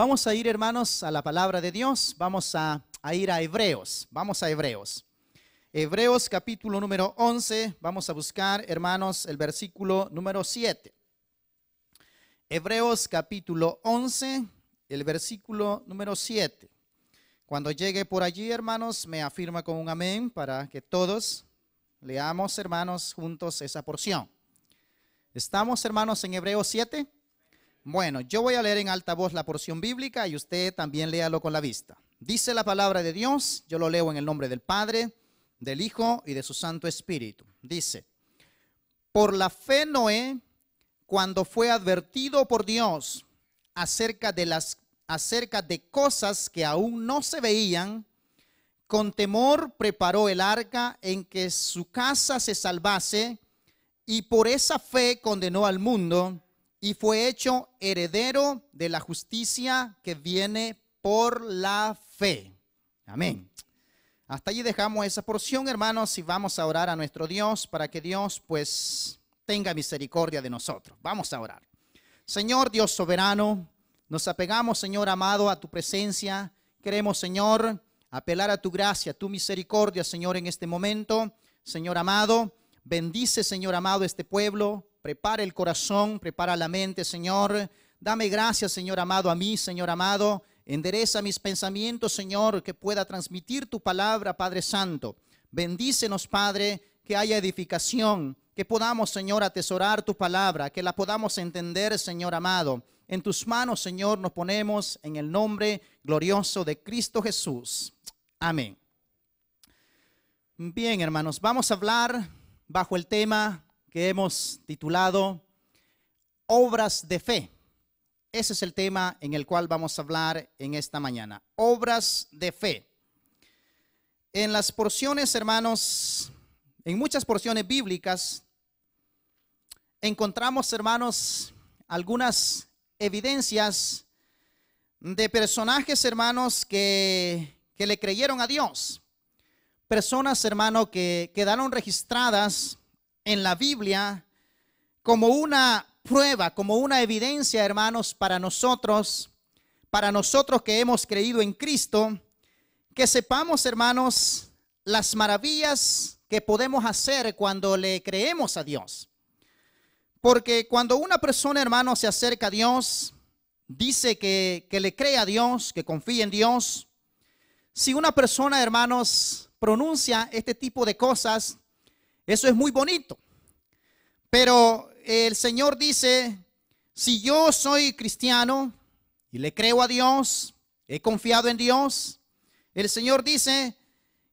Vamos a ir, hermanos, a la palabra de Dios. Vamos a ir a Hebreos. Vamos a Hebreos. Hebreos capítulo número 11. Vamos a buscar, hermanos, el versículo número 7. Hebreos capítulo 11, el versículo número 7. Cuando llegue por allí, hermanos, me afirma con un amén para que todos leamos, hermanos, juntos esa porción. ¿Estamos, hermanos, en Hebreos 7? Bueno, yo voy a leer en alta voz la porción bíblica y usted también léalo con la vista. Dice la palabra de Dios, yo lo leo en el nombre del Padre, del Hijo y de su Santo Espíritu. Dice: por la fe Noé, cuando fue advertido por Dios acerca de cosas que aún no se veían, con temor preparó el arca en que su casa se salvase, y por esa fe condenó al mundo y fue hecho heredero de la justicia que viene por la fe. Amén. Hasta allí dejamos esa porción, hermanos, y vamos a orar a nuestro Dios para que Dios pues tenga misericordia de nosotros. Vamos a orar. Señor Dios soberano, nos apegamos, Señor amado, a tu presencia. Queremos, Señor, apelar a tu gracia, a tu misericordia, Señor, en este momento. Señor amado, bendice, Señor amado, este pueblo. Prepara el corazón, prepara la mente, Señor. Dame gracias, Señor amado, a mí, Señor amado. Endereza mis pensamientos, Señor, que pueda transmitir tu palabra, Padre Santo. Bendícenos, Padre, que haya edificación, que podamos, Señor, atesorar tu palabra, que la podamos entender, Señor amado. En tus manos, Señor, nos ponemos en el nombre glorioso de Cristo Jesús. Amén. Bien, hermanos, vamos a hablar bajo el tema que hemos titulado Obras de Fe. Ese es el tema en el cual vamos a hablar en esta mañana. Obras de fe. En las porciones, hermanos, en muchas porciones bíblicas, encontramos, hermanos, algunas evidencias de personajes, hermanos, que le creyeron a Dios. Personas, hermanos, que quedaron registradas en la Biblia como una prueba, como una evidencia, hermanos, para nosotros que hemos creído en Cristo, que sepamos, hermanos, las maravillas que podemos hacer cuando le creemos a Dios. Porque cuando una persona, hermanos, se acerca a Dios, dice que le cree a Dios, que confía en Dios. Si una persona, hermanos, pronuncia este tipo de cosas, eso es muy bonito. Pero el Señor dice, si yo soy cristiano y le creo a Dios, he confiado en Dios, el Señor dice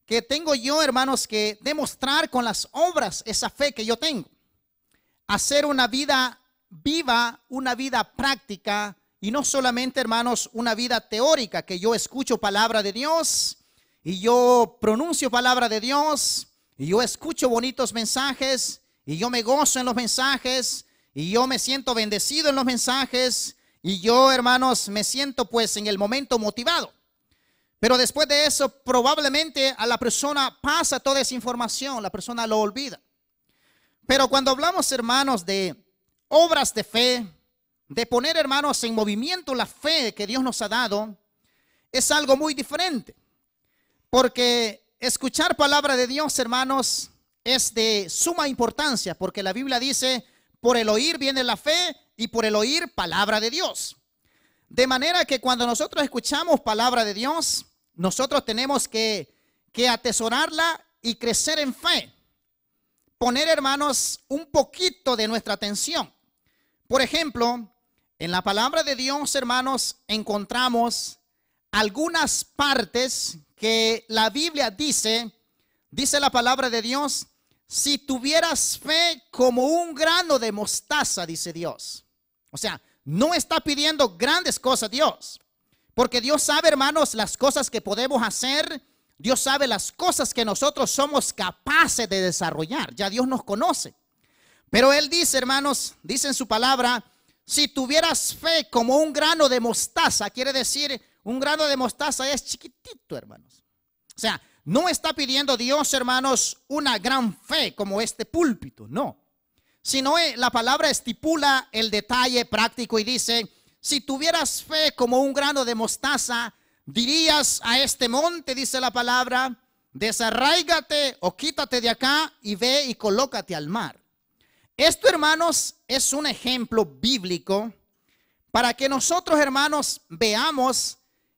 que tengo yo, hermanos, que demostrar con las obras esa fe que yo tengo. Hacer una vida viva, una vida práctica y no solamente, hermanos, una vida teórica, que yo escucho palabra de Dios y yo pronuncio palabra de Dios y yo escucho bonitos mensajes y yo me gozo en los mensajes y yo me siento bendecido en los mensajes y yo, hermanos, me siento pues en el momento motivado. Pero después de eso probablemente a la persona pasa toda esa información, la persona lo olvida. Pero cuando hablamos, hermanos, de obras de fe, de poner, hermanos, en movimiento la fe que Dios nos ha dado, es algo muy diferente. Porque escuchar palabra de Dios, hermanos, es de suma importancia, porque la Biblia dice, por el oír viene la fe y por el oír palabra de Dios. De manera que cuando nosotros escuchamos palabra de Dios, nosotros tenemos que atesorarla y crecer en fe. Poner, hermanos, un poquito de nuestra atención. Por ejemplo, en la palabra de Dios, hermanos, encontramos algunas partes que la Biblia dice la palabra de Dios, si tuvieras fe como un grano de mostaza, dice Dios. O sea, no está pidiendo grandes cosas Dios, porque Dios sabe, hermanos, las cosas que podemos hacer. Dios sabe las cosas que nosotros somos capaces de desarrollar. Ya Dios nos conoce. Pero Él dice, hermanos, dice en su palabra, si tuvieras fe como un grano de mostaza, quiere decir, un grano de mostaza es chiquitito, hermanos. O sea, no está pidiendo Dios, hermanos, una gran fe como este púlpito, no. Sino la palabra estipula el detalle práctico y dice, Si tuvieras fe como un grano de mostaza, dirías a este monte, dice la palabra, desarráigate o quítate de acá y ve y colócate al mar. Esto, hermanos, es un ejemplo bíblico para que nosotros, hermanos, veamos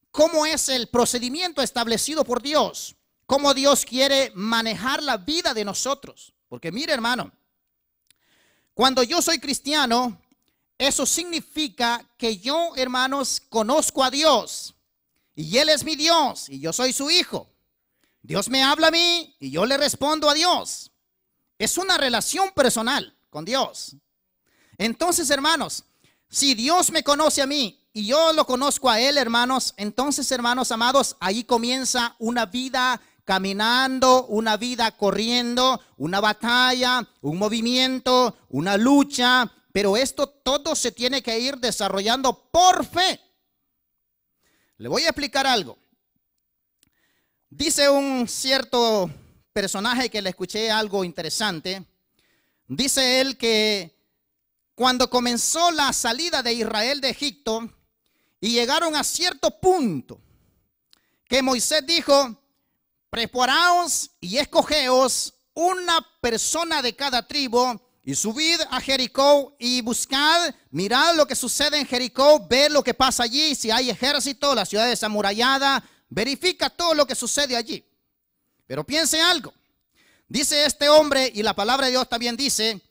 cómo es el procedimiento establecido por Dios, cómo Dios quiere manejar la vida de nosotros. Porque mire, hermano, cuando yo soy cristiano, eso significa que yo, hermanos, conozco a Dios y Él es mi Dios y yo soy su hijo. Dios me habla a mí y yo le respondo a Dios. Es una relación personal con Dios. Entonces, hermanos, si Dios me conoce a mí y yo lo conozco a Él, hermanos, entonces, hermanos amados, ahí comienza una vida caminando, una vida corriendo, una batalla, un movimiento, una lucha. Pero esto todo se tiene que ir desarrollando por fe. Le voy a explicar algo. Dice un cierto personaje que le escuché algo interesante. Dice él que cuando comenzó la salida de Israel de Egipto y llegaron a cierto punto, que Moisés dijo: preparaos y escogeos una persona de cada tribu y subid a Jericó y buscad, mirad lo que sucede en Jericó, ved lo que pasa allí, si hay ejército, la ciudad es amurallada, verifica todo lo que sucede allí. Pero piense algo. Dice este hombre, y la palabra de Dios también dice,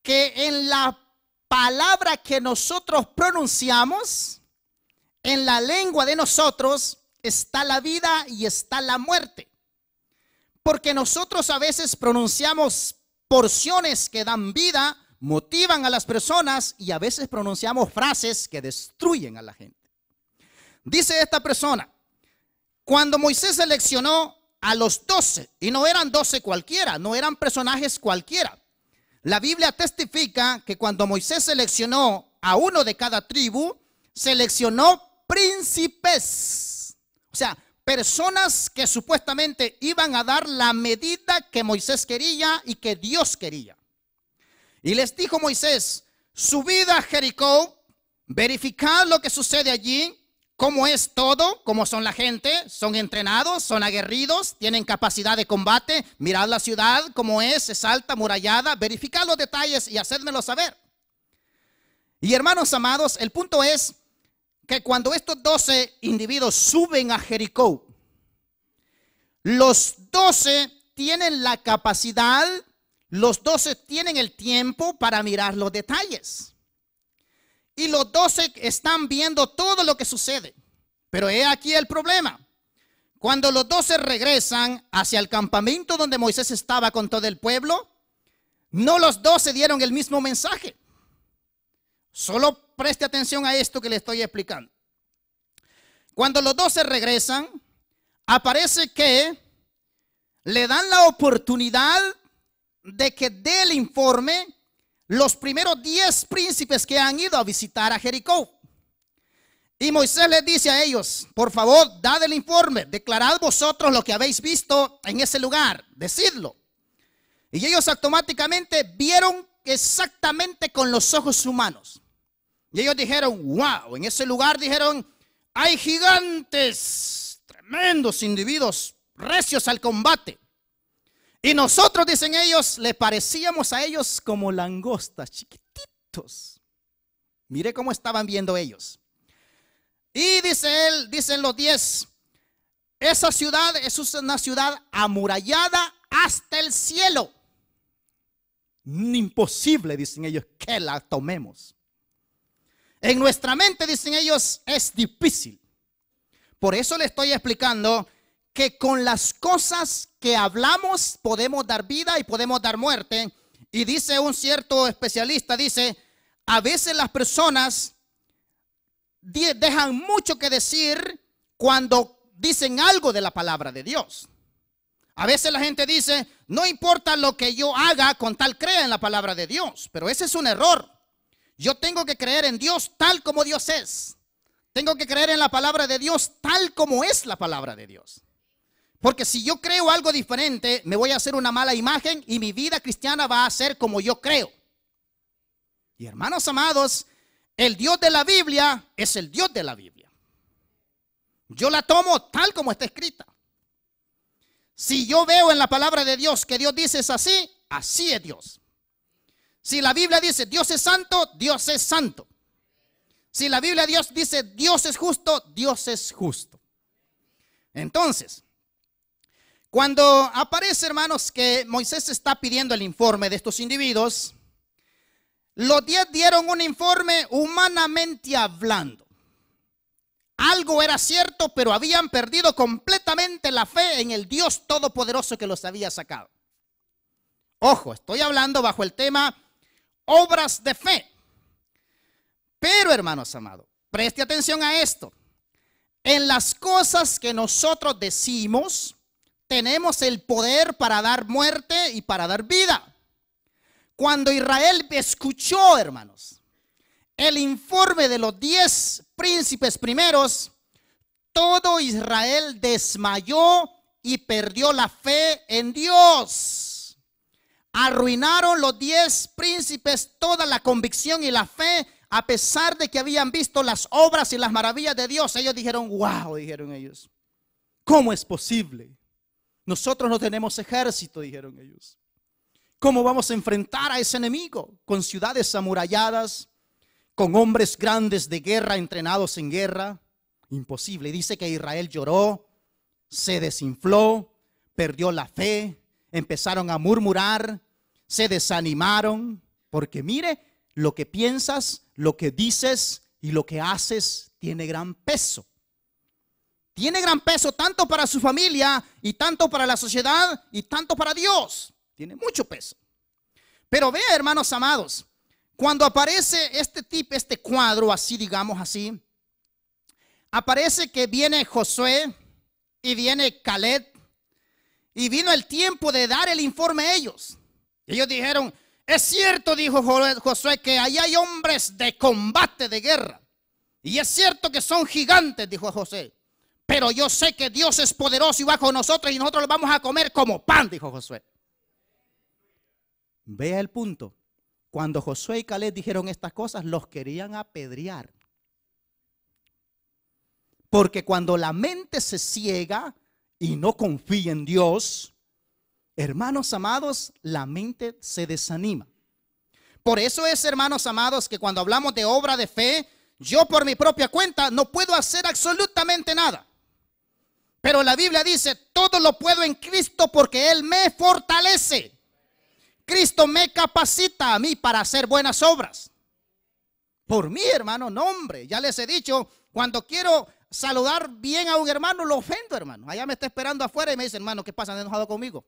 que en la palabra que nosotros pronunciamos, en la lengua de nosotros, está la vida y está la muerte. Porque nosotros a veces pronunciamos porciones que dan vida, motivan a las personas, y a veces pronunciamos frases que destruyen a la gente. Dice esta persona: cuando Moisés seleccionó a los 12, y no eran 12 cualquiera, no eran personajes cualquiera. La Biblia testifica que cuando Moisés seleccionó a uno de cada tribu, seleccionó príncipes. O sea, personas que supuestamente iban a dar la medida que Moisés quería y que Dios quería. Y les dijo Moisés: subid a Jericó, verificad lo que sucede allí, cómo es todo, cómo son la gente, son entrenados, son aguerridos, tienen capacidad de combate, mirad la ciudad, cómo es alta, amurallada, verificad los detalles y hacedmelo saber. Y hermanos amados, el punto es que cuando estos 12 individuos suben a Jericó, los 12 tienen la capacidad, los 12 tienen el tiempo para mirar los detalles. Y los 12 están viendo todo lo que sucede. Pero he aquí el problema. Cuando los 12 regresan hacia el campamento donde Moisés estaba con todo el pueblo, no los 12 dieron el mismo mensaje. Solo preste atención a esto que le estoy explicando. Cuando los 12 regresan, aparece que le dan la oportunidad de que dé el informe los primeros 10 príncipes que han ido a visitar a Jericó. Y Moisés les dice a ellos: por favor, dad el informe, declarad vosotros lo que habéis visto en ese lugar, decidlo. Y ellos automáticamente vieron exactamente con los ojos humanos. Y ellos dijeron: wow, en ese lugar, dijeron, hay gigantes, tremendos individuos, recios al combate. Y nosotros, dicen ellos, le parecíamos a ellos como langostas, chiquititos. Mire cómo estaban viendo ellos. Y dice él, dicen los 10, esa ciudad es una ciudad amurallada hasta el cielo. Imposible, dicen ellos, que la tomemos. En nuestra mente, dicen ellos, es difícil. Por eso le estoy explicando que con las cosas que hablamos podemos dar vida y podemos dar muerte. Y dice un cierto especialista, dice, a veces las personas dejan mucho que decir cuando dicen algo de la palabra de Dios. A veces la gente dice, no importa lo que yo haga con tal crea en la palabra de Dios. Pero ese es un error. Yo tengo que creer en Dios tal como Dios es. Tengo que creer en la palabra de Dios tal como es la palabra de Dios. Porque si yo creo algo diferente, me voy a hacer una mala imagen y mi vida cristiana va a ser como yo creo. Y hermanos amados, El Dios de la Biblia es el Dios de la Biblia. Yo la tomo tal como está escrita. Si yo veo en la palabra de Dios que Dios dice es así, así es Dios. Si la Biblia dice Dios es santo, Dios es santo. Si la Biblia Dios dice Dios es justo, Dios es justo. Entonces, cuando aparece, hermanos, que Moisés está pidiendo el informe de estos individuos, los 10 dieron un informe humanamente hablando. Algo era cierto, pero habían perdido completamente la fe en el Dios todopoderoso que los había sacado. Ojo, estoy hablando bajo el tema obras de fe. Pero, hermanos amados, preste atención a esto. En las cosas que nosotros decimos, tenemos el poder para dar muerte y para dar vida. Cuando Israel escuchó, hermanos, el informe de los 10 príncipes primeros, todo Israel desmayó y perdió la fe en Dios. Arruinaron los 10 príncipes toda la convicción y la fe, a pesar de que habían visto las obras y las maravillas de Dios. Ellos dijeron, wow, dijeron ellos. ¿Cómo es posible? Nosotros no tenemos ejército, dijeron ellos. ¿Cómo vamos a enfrentar a ese enemigo? Con ciudades amuralladas, con hombres grandes de guerra, entrenados en guerra. Imposible. Dice que Israel lloró, se desinfló, perdió la fe, empezaron a murmurar, se desanimaron. Porque mire, lo que piensas, lo que dices y lo que haces tiene gran peso. Tiene gran peso tanto para su familia y tanto para la sociedad y tanto para Dios. Tiene mucho peso. Pero vea, hermanos amados, cuando aparece este cuadro así, digamos así, aparece que viene Josué y viene Caleb y vino el tiempo de dar el informe a ellos. Ellos dijeron, es cierto, dijo Josué, que ahí hay hombres de combate, de guerra. Y es cierto que son gigantes, dijo Josué. Pero yo sé que Dios es poderoso y va con nosotros y nosotros lo vamos a comer como pan, dijo Josué. Vea el punto. Cuando Josué y Caleb dijeron estas cosas, los querían apedrear. Porque cuando la mente se ciega y no confía en Dios, hermanos amados, la mente se desanima. Por eso es, hermanos amados, que cuando hablamos de obra de fe, yo por mi propia cuenta no puedo hacer absolutamente nada. Pero la Biblia dice, todo lo puedo en Cristo porque Él me fortalece. Cristo me capacita a mí para hacer buenas obras. Por mí, hermano, no, hombre, ya les he dicho, cuando quiero saludar bien a un hermano, lo ofendo, hermano. Allá me está esperando afuera y me dice, hermano, ¿qué pasa? ¿Han enojado conmigo?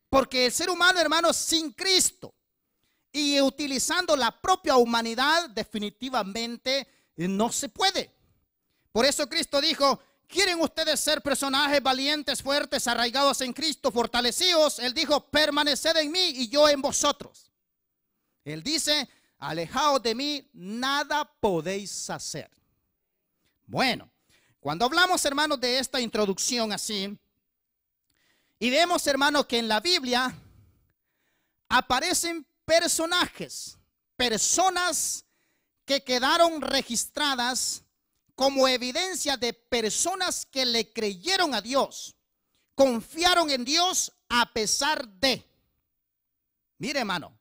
Porque el ser humano, hermano, sin Cristo y utilizando la propia humanidad, definitivamente no se puede. Por eso Cristo dijo, ¿quieren ustedes ser personajes valientes, fuertes, arraigados en Cristo, fortalecidos? Él dijo, permaneced en mí y yo en vosotros. Él dice, alejaos de mí, nada podéis hacer. Bueno, cuando hablamos, hermanos, de esta introducción así, y vemos, hermanos, que en la Biblia aparecen personajes, personas que quedaron registradas como evidencia de personas que le creyeron a Dios, confiaron en Dios a pesar de. Mire, hermano,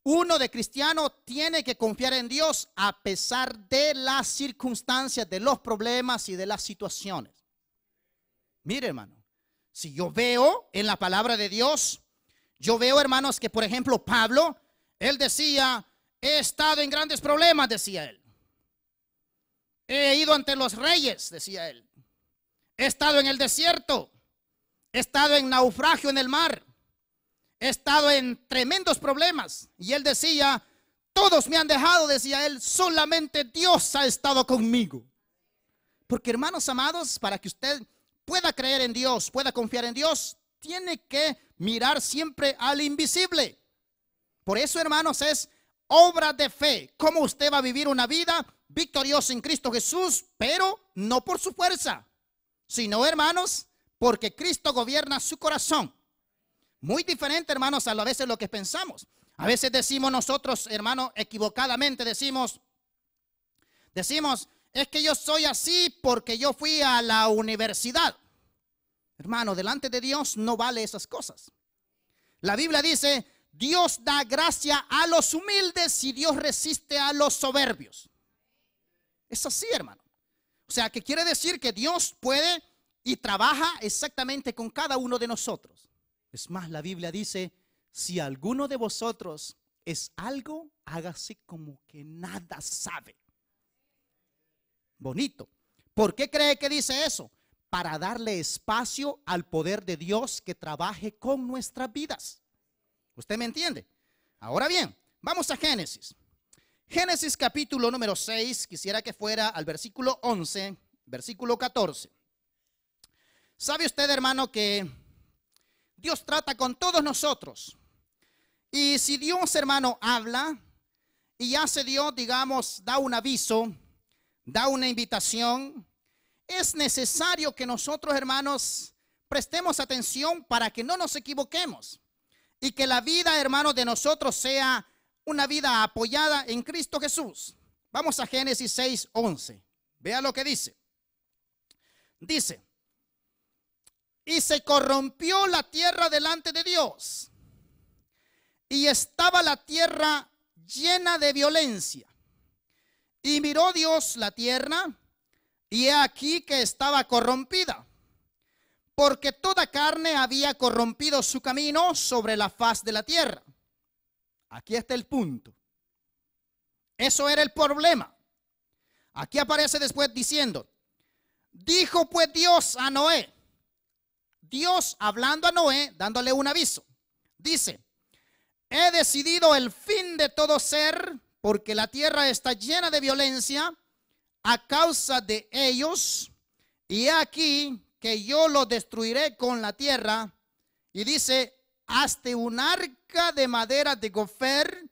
uno de cristiano tiene que confiar en Dios a pesar de las circunstancias, de los problemas y de las situaciones. Mire, hermano, si yo veo en la palabra de Dios, yo veo, hermanos, que por ejemplo Pablo, él decía, he estado en grandes problemas, decía él. He ido ante los reyes, decía él. He estado en el desierto. He estado en naufragio en el mar. He estado en tremendos problemas. Y él decía, todos me han dejado, decía él, solamente Dios ha estado conmigo. Porque, hermanos amados, para que usted pueda creer en Dios, pueda confiar en Dios, tiene que mirar siempre al invisible. Por eso, hermanos, es obra de fe. Cómo usted va a vivir una vida victoriosa en Cristo Jesús, pero no por su fuerza, sino, hermanos, porque Cristo gobierna su corazón. Muy diferente, hermanos, a veces lo que pensamos. A veces decimos nosotros, hermano, equivocadamente decimos, es que yo soy así porque yo fui a la universidad. Hermano, delante de Dios no vale esas cosas. La Biblia dice, Dios da gracia a los humildes y Dios resiste a los soberbios. Es así, hermano. O sea, que quiere decir que Dios puede y trabaja exactamente con cada uno de nosotros. Es más, la Biblia dice, si alguno de vosotros es algo, hágase como que nada sabe. Bonito. ¿Por qué cree que dice eso? Para darle espacio al poder de Dios que trabaje con nuestras vidas. ¿Usted me entiende? Ahora bien, vamos a Génesis. Génesis capítulo número 6, quisiera que fuera al versículo 11, versículo 14. ¿Sabe usted, hermano, que Dios trata con todos nosotros? Y si Dios, hermano, habla y hace Dios, digamos, da un aviso, da una invitación, es necesario que nosotros, hermanos, prestemos atención para que no nos equivoquemos y que la vida, hermano, de nosotros sea una vida apoyada en Cristo Jesús. Vamos a Génesis 6, 11. Vea lo que dice. Dice, y se corrompió la tierra delante de Dios, y estaba la tierra llena de violencia. Y miró Dios la tierra, y he aquí que estaba corrompida, porque toda carne había corrompido su camino sobre la faz de la tierra. Aquí está el punto. Eso era el problema. Aquí aparece después diciendo, dijo pues Dios a Noé, Dios hablando a Noé, dándole un aviso, dice, he decidido el fin de todo ser, porque la tierra está llena de violencia a causa de ellos, y he aquí que yo lo destruiré con la tierra. Y dice, hazte un arca de madera de gofer,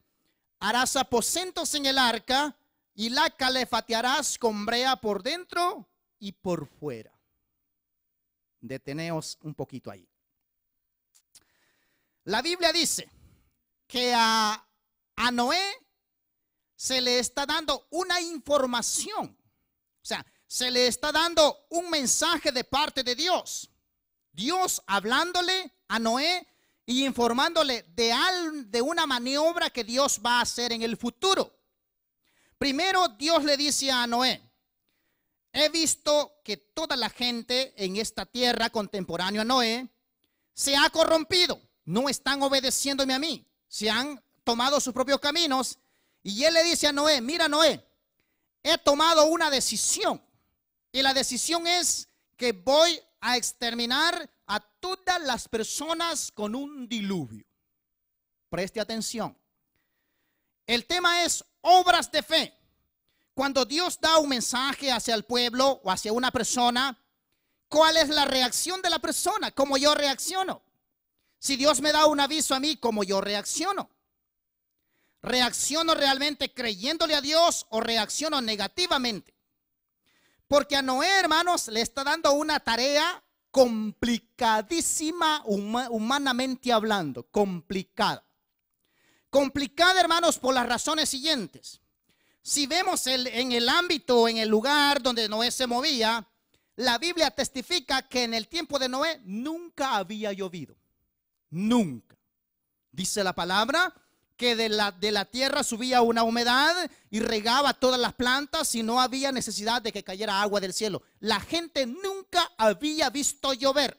harás aposentos en el arca, y la calefatearás con brea por dentro y por fuera. Deteneos un poquito ahí. La Biblia dice que a Noé se le está dando una información. O sea, se le está dando un mensaje de parte de Dios. Dios hablándole a Noé y informándole de una maniobra que Dios va a hacer en el futuro. Primero Dios le dice a Noé, he visto que toda la gente en esta tierra contemporánea a Noé se ha corrompido. No están obedeciéndome a mí. Se han tomado sus propios caminos. Y él le dice a Noé, mira Noé, he tomado una decisión. Y la decisión es que voy a exterminar a todas las personas con un diluvio. Preste atención. El tema es obras de fe. Cuando Dios da un mensaje hacia el pueblo o hacia una persona, ¿cuál es la reacción de la persona? ¿Cómo yo reacciono? Si Dios me da un aviso a mí, ¿cómo yo reacciono? ¿Reacciono realmente creyéndole a Dios o reacciono negativamente? Porque a Noé, hermanos, le está dando una tarea complicadísima, humanamente hablando, complicada. Complicada, hermanos, por las razones siguientes. Si vemos en el ámbito, en el lugar donde Noé se movía, la Biblia testifica que en el tiempo de Noé nunca había llovido. Nunca. Dice la palabra que de la tierra subía una humedad y regaba todas las plantas y no había necesidad de que cayera agua del cielo. La gente nunca había visto llover.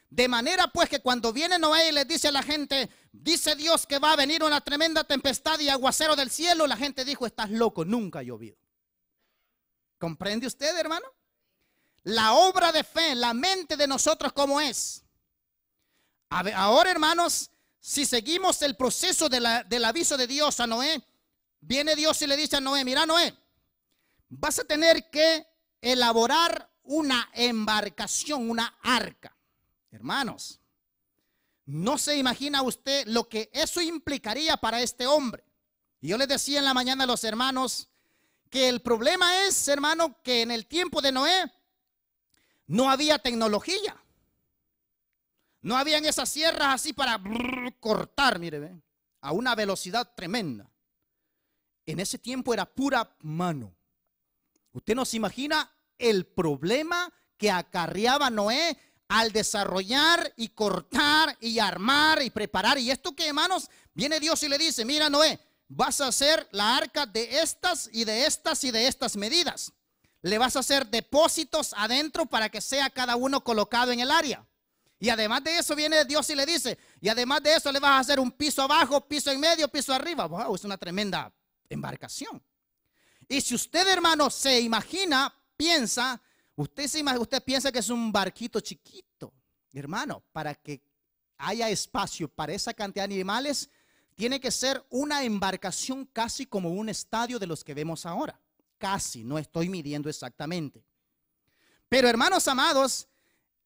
De manera pues que cuando viene Noé y les dice a la gente, dice Dios que va a venir una tremenda tempestad y aguacero del cielo, la gente dijo, estás loco, nunca ha llovido. ¿Comprende usted, hermano? La obra de fe, la mente de nosotros cómo es. Ahora, hermanos, si seguimos el proceso del aviso de Dios a Noé, viene Dios y le dice a Noé, mira Noé, vas a tener que elaborar una embarcación, una arca. Hermanos, no se imagina usted lo que eso implicaría para este hombre. Y yo les decía en la mañana a los hermanos que el problema es, hermano, que en el tiempo de Noé no había tecnología. No habían esas sierras así para cortar, mire, ¿ve? a una velocidad tremenda. En ese tiempo era pura mano. Usted no se imagina el problema que acarreaba Noé al desarrollar y cortar y armar y preparar. Y esto que, hermanos, viene Dios y le dice: mira, Noé, vas a hacer la arca de estas y de estas y de estas medidas. Le vas a hacer depósitos adentro para que sea cada uno colocado en el área. Y además de eso viene Dios y le dice: y además de eso le vas a hacer un piso abajo, piso en medio, piso arriba. Wow, es una tremenda embarcación. Y si usted, hermano, se imagina, piensa, usted piensa que es un barquito chiquito. Hermano, para que haya espacio para esa cantidad de animales, tiene que ser una embarcación casi como un estadio de los que vemos ahora. Casi, no estoy midiendo exactamente. Pero, hermanos amados,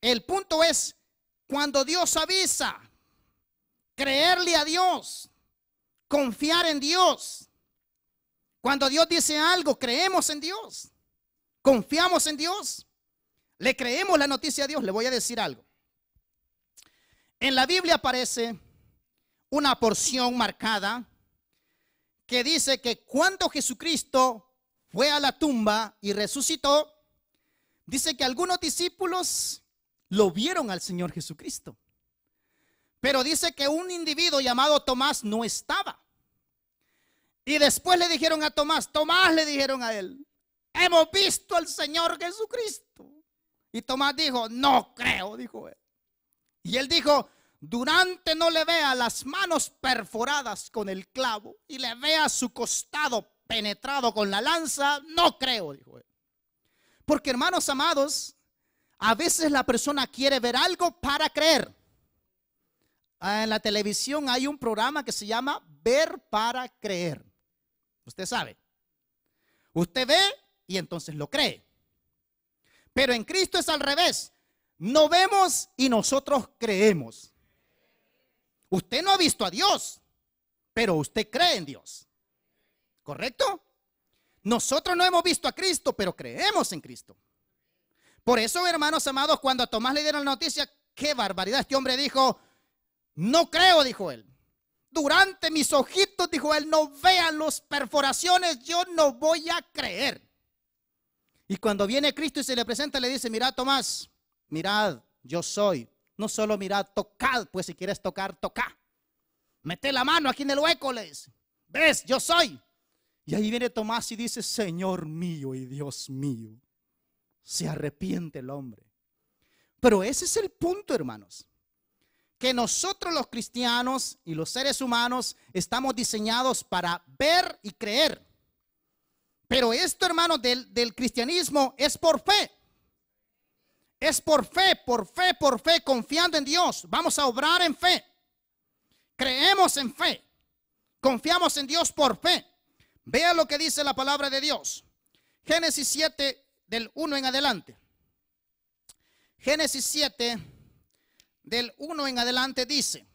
el punto es, cuando Dios avisa, creerle a Dios, confiar en Dios. Cuando Dios dice algo, creemos en Dios, confiamos en Dios, le creemos la noticia a Dios. Le voy a decir algo. En la Biblia aparece una porción marcada que dice que cuando Jesucristo fue a la tumba y resucitó, dice que algunos discípulos lo vieron al Señor Jesucristo. Pero dice que un individuo llamado Tomás no estaba. Y después le dijeron a Tomás, le dijeron a él: hemos visto al Señor Jesucristo. Y Tomás dijo: no creo, dijo él. Y él dijo: durante no le vea las manos perforadas con el clavo y le vea su costado penetrado con la lanza, no creo, dijo él. Porque, hermanos amados, a veces la persona quiere ver algo para creer. En la televisión hay un programa que se llama Ver para Creer. Usted sabe. Usted ve y entonces lo cree. Pero en Cristo es al revés. No vemos y nosotros creemos. Usted no ha visto a Dios, pero usted cree en Dios. ¿Correcto? Nosotros no hemos visto a Cristo, pero creemos en Cristo. Por eso, hermanos amados, cuando a Tomás le dieron la noticia, qué barbaridad, este hombre dijo: no creo, dijo él. Durante mis ojitos, dijo él, no vean las perforaciones, yo no voy a creer. Y cuando viene Cristo y se le presenta, le dice: mirad, Tomás, mirad, yo soy. No solo mirad, tocad, pues si quieres tocar, toca. Mete la mano aquí en el hueco, le dice. ¿Ves? Yo soy. Y ahí viene Tomás y dice: Señor mío y Dios mío. Se arrepiente el hombre. Pero ese es el punto, hermanos. Que nosotros los cristianos y los seres humanos estamos diseñados para ver y creer. Pero esto, hermanos, del cristianismo es por fe. Es por fe, confiando en Dios. Vamos a obrar en fe. Creemos en fe. Confiamos en Dios por fe. Vea lo que dice la palabra de Dios. Génesis 7, del 1 en adelante. Génesis 7, del 1 en adelante dice: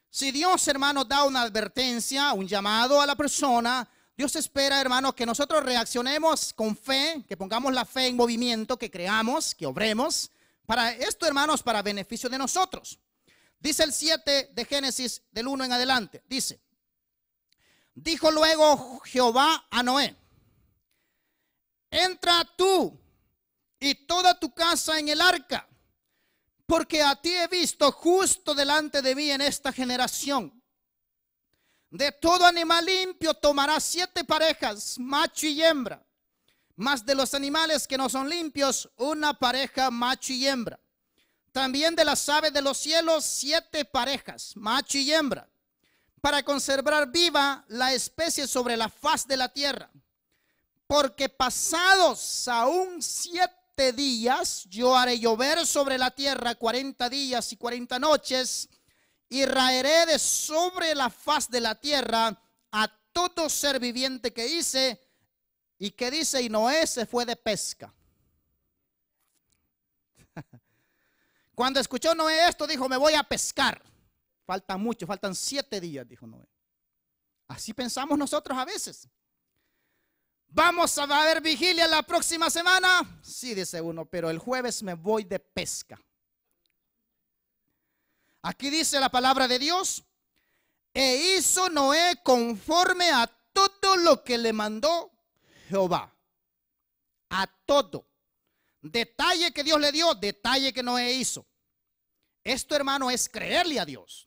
si Dios, hermanos, da una advertencia, un llamado a la persona, Dios espera, hermanos, que nosotros reaccionemos con fe, que pongamos la fe en movimiento, que creamos, que obremos. Para esto, hermanos, para beneficio de nosotros. Dice el 7 de Génesis, del 1 en adelante. Dice: dijo luego Jehová a Noé: entra tú y toda tu casa en el arca, porque a ti he visto justo delante de mí en esta generación. De todo animal limpio tomarás 7 parejas, macho y hembra. Mas de los animales que no son limpios, una pareja, macho y hembra. También de las aves de los cielos, 7 parejas, macho y hembra, para conservar viva la especie sobre la faz de la tierra. Porque pasados aún 7 días, yo haré llover sobre la tierra 40 días y 40 noches, y raeré de sobre la faz de la tierra a todo ser viviente que hice. Y que dice: y Noé se fue de pesca. Cuando escuchó Noé esto, dijo: me voy a pescar. Falta mucho, faltan 7 días, dijo Noé. Así pensamos nosotros a veces. ¿Vamos a ver vigilia la próxima semana? Sí, dice uno, pero el jueves me voy de pesca. Aquí dice la palabra de Dios: E hizo Noé conforme a todo lo que le mandó Jehová. A todo. Detalle que Dios le dio, detalle que Noé hizo. Esto, hermano, es creerle a Dios.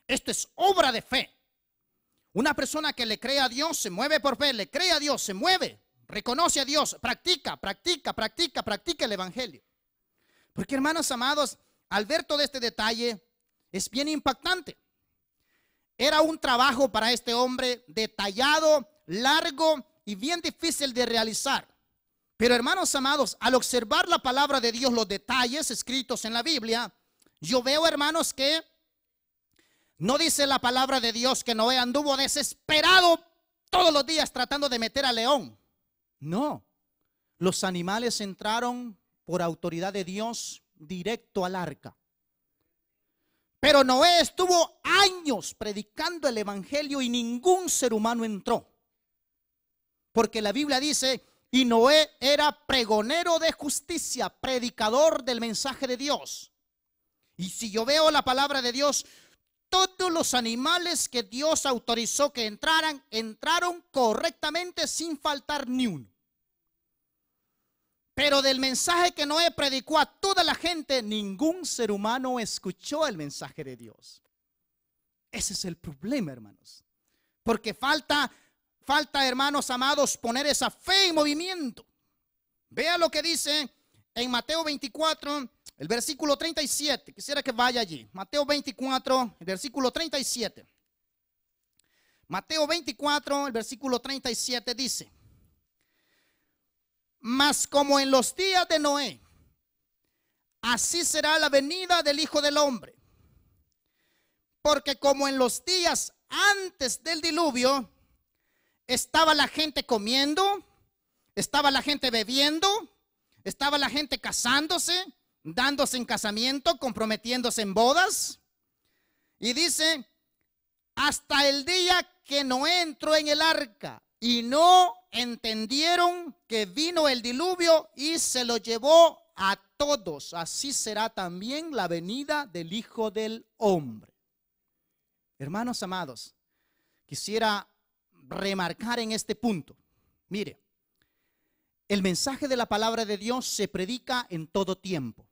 Esto es obra de fe. Una persona que le cree a Dios se mueve por fe, le cree a Dios, se mueve, reconoce a Dios, practica el evangelio. Porque, hermanos amados, al ver todo este detalle, es bien impactante. Era un trabajo para este hombre detallado, largo y bien difícil de realizar. Pero, hermanos amados, al observar la palabra de Dios, los detalles escritos en la Biblia, yo veo, hermanos, que no dice la palabra de Dios que Noé anduvo desesperado todos los días tratando de meter al león. No, los animales entraron por autoridad de Dios directo al arca. Pero Noé estuvo años predicando el evangelio y ningún ser humano entró. Porque la Biblia dice, y Noé era pregonero de justicia, predicador del mensaje de Dios. Y si yo veo la palabra de Dios, todos los animales que Dios autorizó que entraran, entraron correctamente sin faltar ni uno. Pero del mensaje que Noé predicó a toda la gente, ningún ser humano escuchó el mensaje de Dios. Ese es el problema, hermanos. Porque falta, hermanos amados, poner esa fe en movimiento. Vea lo que dice en Mateo 24, el versículo 37. Quisiera que vaya allí. Mateo 24, el versículo 37. Mateo 24, el versículo 37 dice: mas como en los días de Noé, así será la venida del Hijo del Hombre. Porque como en los días antes del diluvio, estaba la gente comiendo, estaba la gente bebiendo, estaba la gente casándose, dándose en casamiento, comprometiéndose en bodas. Y dice, hasta el día que Noé entró en el arca y no entendieron que vino el diluvio y se lo llevó a todos. Así será también la venida del Hijo del Hombre. Hermanos amados, quisiera remarcar en este punto. Mire, el mensaje de la palabra de Dios se predica en todo tiempo.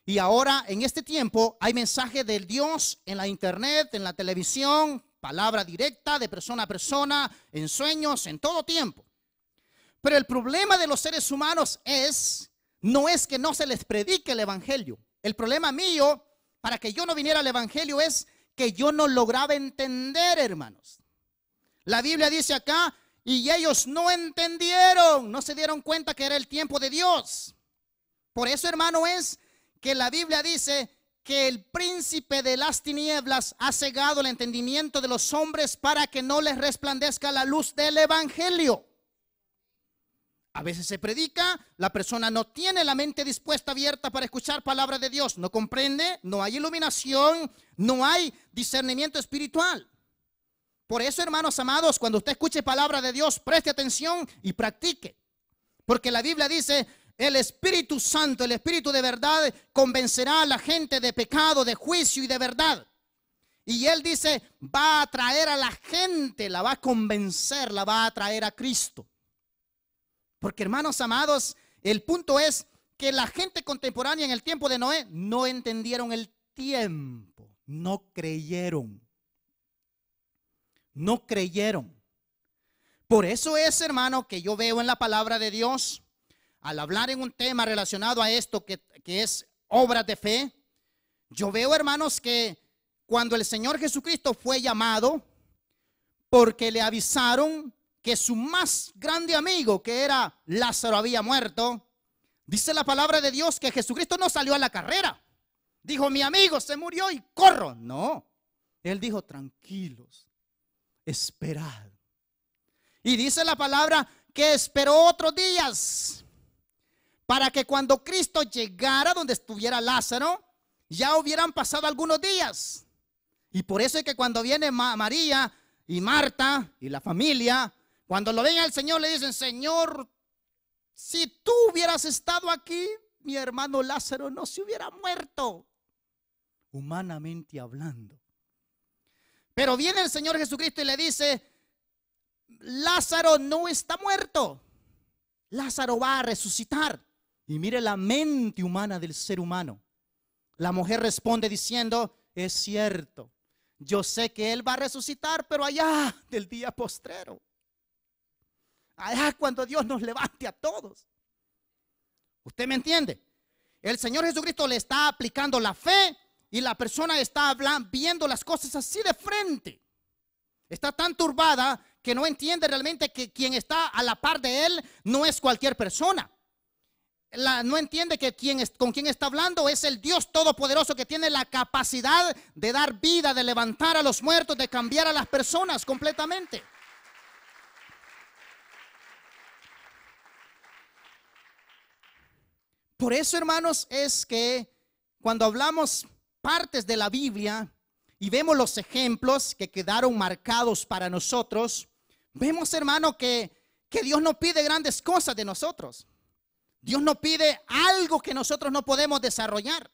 Y ahora, en este tiempo, hay mensaje del Dios en la internet, en la televisión, palabra directa de persona a persona, en sueños, en todo tiempo. Pero el problema de los seres humanos no es que no se les predique el evangelio. El problema mío, para que yo no viniera al evangelio, es que yo no lograba entender, hermanos. La Biblia dice acá, y ellos no entendieron, no se dieron cuenta que era el tiempo de Dios. Por eso, hermano, es que la Biblia dice que el príncipe de las tinieblas ha cegado el entendimiento de los hombres para que no les resplandezca la luz del evangelio. A veces se predica, la persona no tiene la mente dispuesta, abierta para escuchar palabra de Dios, no comprende, no hay iluminación, no hay discernimiento espiritual. Por eso, hermanos amados, cuando usted escuche palabra de Dios, preste atención y practique. Porque la Biblia dice, el Espíritu Santo, el Espíritu de verdad, convencerá a la gente de pecado, de juicio y de verdad. Y Él dice, va a traer a la gente, la va a convencer, la va a traer a Cristo. Porque, hermanos amados, el punto es que la gente contemporánea en el tiempo de Noé no entendieron el tiempo, no creyeron. No creyeron. Por eso es, hermano, que yo veo en la palabra de Dios, al hablar en un tema relacionado a esto que es obras de fe, yo veo, hermanos, que cuando el Señor Jesucristo fue llamado, porque le avisaron que su más grande amigo, que era Lázaro, había muerto, dice la palabra de Dios que Jesucristo no salió a la carrera. Dijo, mi amigo se murió y corro. No, Él dijo, tranquilos, esperad. Y dice la palabra que esperó otros días para que cuando Cristo llegara donde estuviera Lázaro, ya hubieran pasado algunos días. Y por eso es que cuando viene María y Marta y la familia, cuando lo ven al Señor, le dicen, Señor, si tú hubieras estado aquí, mi hermano Lázaro no se hubiera muerto, humanamente hablando. Pero viene el Señor Jesucristo y le dice, Lázaro no está muerto. Lázaro va a resucitar. Y mire la mente humana del ser humano. La mujer responde diciendo, es cierto, yo sé que él va a resucitar, pero allá del día postrero. Allá cuando Dios nos levante a todos. ¿Usted me entiende? El Señor Jesucristo le está aplicando la fe y la persona está viendo las cosas así de frente. Está tan turbada que no entiende realmente que quien está a la par de él no es cualquier persona. No entiende que con quien está hablando es el Dios Todopoderoso, que tiene la capacidad de dar vida, de levantar a los muertos, de cambiar a las personas completamente. Por eso, hermanos, es que cuando hablamos partes de la Biblia y vemos los ejemplos que quedaron marcados para nosotros, vemos, hermano, que Dios no pide grandes cosas de nosotros. Dios no pide algo que nosotros no podemos desarrollar.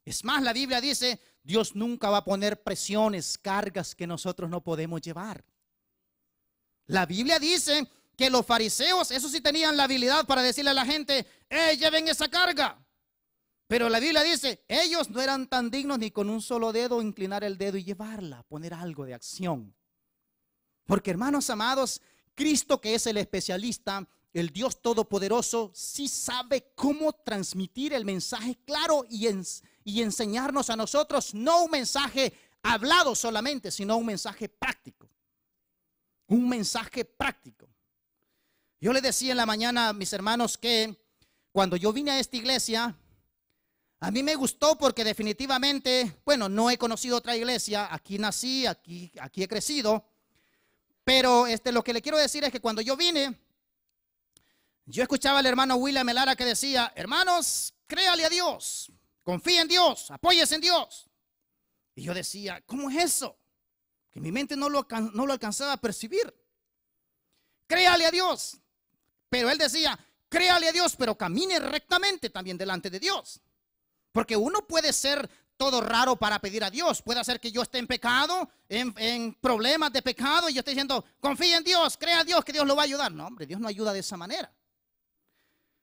Es más, la Biblia dice, Dios nunca va a poner presiones, cargas que nosotros no podemos llevar. La Biblia dice que los fariseos, eso sí tenían la habilidad para decirle a la gente, lleven esa carga. Pero la Biblia dice, ellos no eran tan dignos ni con un solo dedo inclinar el dedo y llevarla, poner algo de acción. Porque, hermanos amados, Cristo, que es el especialista, el Dios Todopoderoso, sí sabe cómo transmitir el mensaje claro y enseñarnos a nosotros, no un mensaje hablado solamente, sino un mensaje práctico. Un mensaje práctico. Yo les decía en la mañana a mis hermanos que cuando yo vine a esta iglesia, a mí me gustó porque definitivamente, bueno, no he conocido otra iglesia, aquí nací, aquí he crecido, pero lo que le quiero decir es que cuando yo vine, yo escuchaba al hermano William Melara que decía, hermanos, créale a Dios, confíe en Dios, apóyese en Dios. Y yo decía, ¿cómo es eso? Que mi mente no lo alcanzaba a percibir. Créale a Dios. Pero él decía, créale a Dios, pero camine rectamente también delante de Dios. Porque uno puede ser todo raro para pedir a Dios. Puede ser que yo esté en pecado, en problemas de pecado, y yo esté diciendo, confíe en Dios, crea a Dios, que Dios lo va a ayudar. No, hombre, Dios no ayuda de esa manera.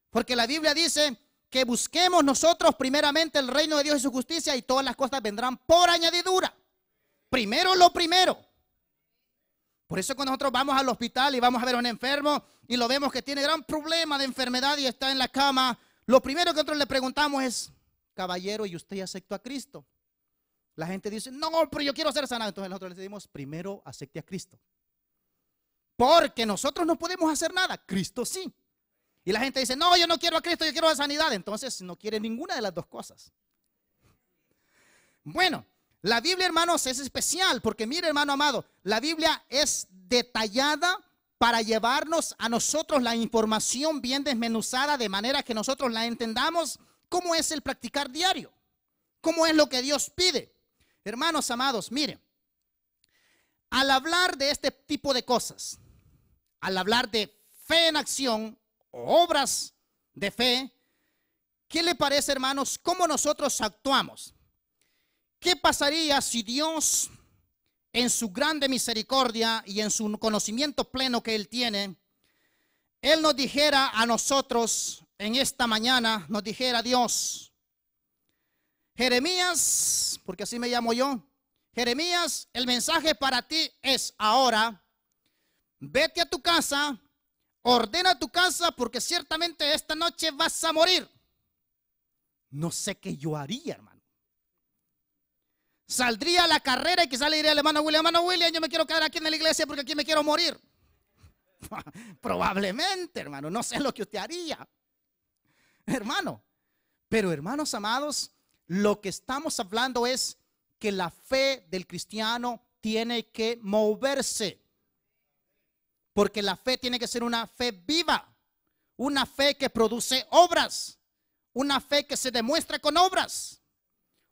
Porque la Biblia dice que busquemos nosotros primeramente el reino de Dios y su justicia, y todas las cosas vendrán por añadidura. Primero lo primero. Por eso cuando nosotros vamos al hospital y vamos a ver a un enfermo y lo vemos que tiene gran problema de enfermedad y está en la cama, lo primero que nosotros le preguntamos es, caballero, ¿y usted ya aceptó a Cristo? La gente dice, no, pero yo quiero ser sanado. Entonces nosotros le decimos, primero acepte a Cristo. Porque nosotros no podemos hacer nada, Cristo sí. Y la gente dice, no, yo no quiero a Cristo, yo quiero la sanidad. Entonces no quiere ninguna de las dos cosas. Bueno, la Biblia, hermanos, es especial porque mire, hermano amado, la Biblia es detallada para llevarnos a nosotros la información bien desmenuzada de manera que nosotros la entendamos. ¿Cómo es el practicar diario? ¿Cómo es lo que Dios pide? Hermanos amados, mire, al hablar de este tipo de cosas, al hablar de fe en acción, obras de fe, ¿qué le parece, hermanos? ¿Cómo nosotros actuamos? ¿Qué pasaría si Dios, en su grande misericordia y en su conocimiento pleno que Él tiene, Él nos dijera a nosotros en esta mañana, nos dijera Dios, Jeremías, porque así me llamo yo, Jeremías, el mensaje para ti es ahora, vete a tu casa, ordena tu casa porque ciertamente esta noche vas a morir. No sé qué yo haría, hermano. Saldría a la carrera y quizás le diría al hermano William, yo me quiero quedar aquí en la iglesia porque aquí me quiero morir. Probablemente, hermano, no sé lo que usted haría, hermano. Pero, hermanos amados, lo que estamos hablando es que la fe del cristiano tiene que moverse. Porque la fe tiene que ser una fe viva, una fe que produce obras, una fe que se demuestra con obras,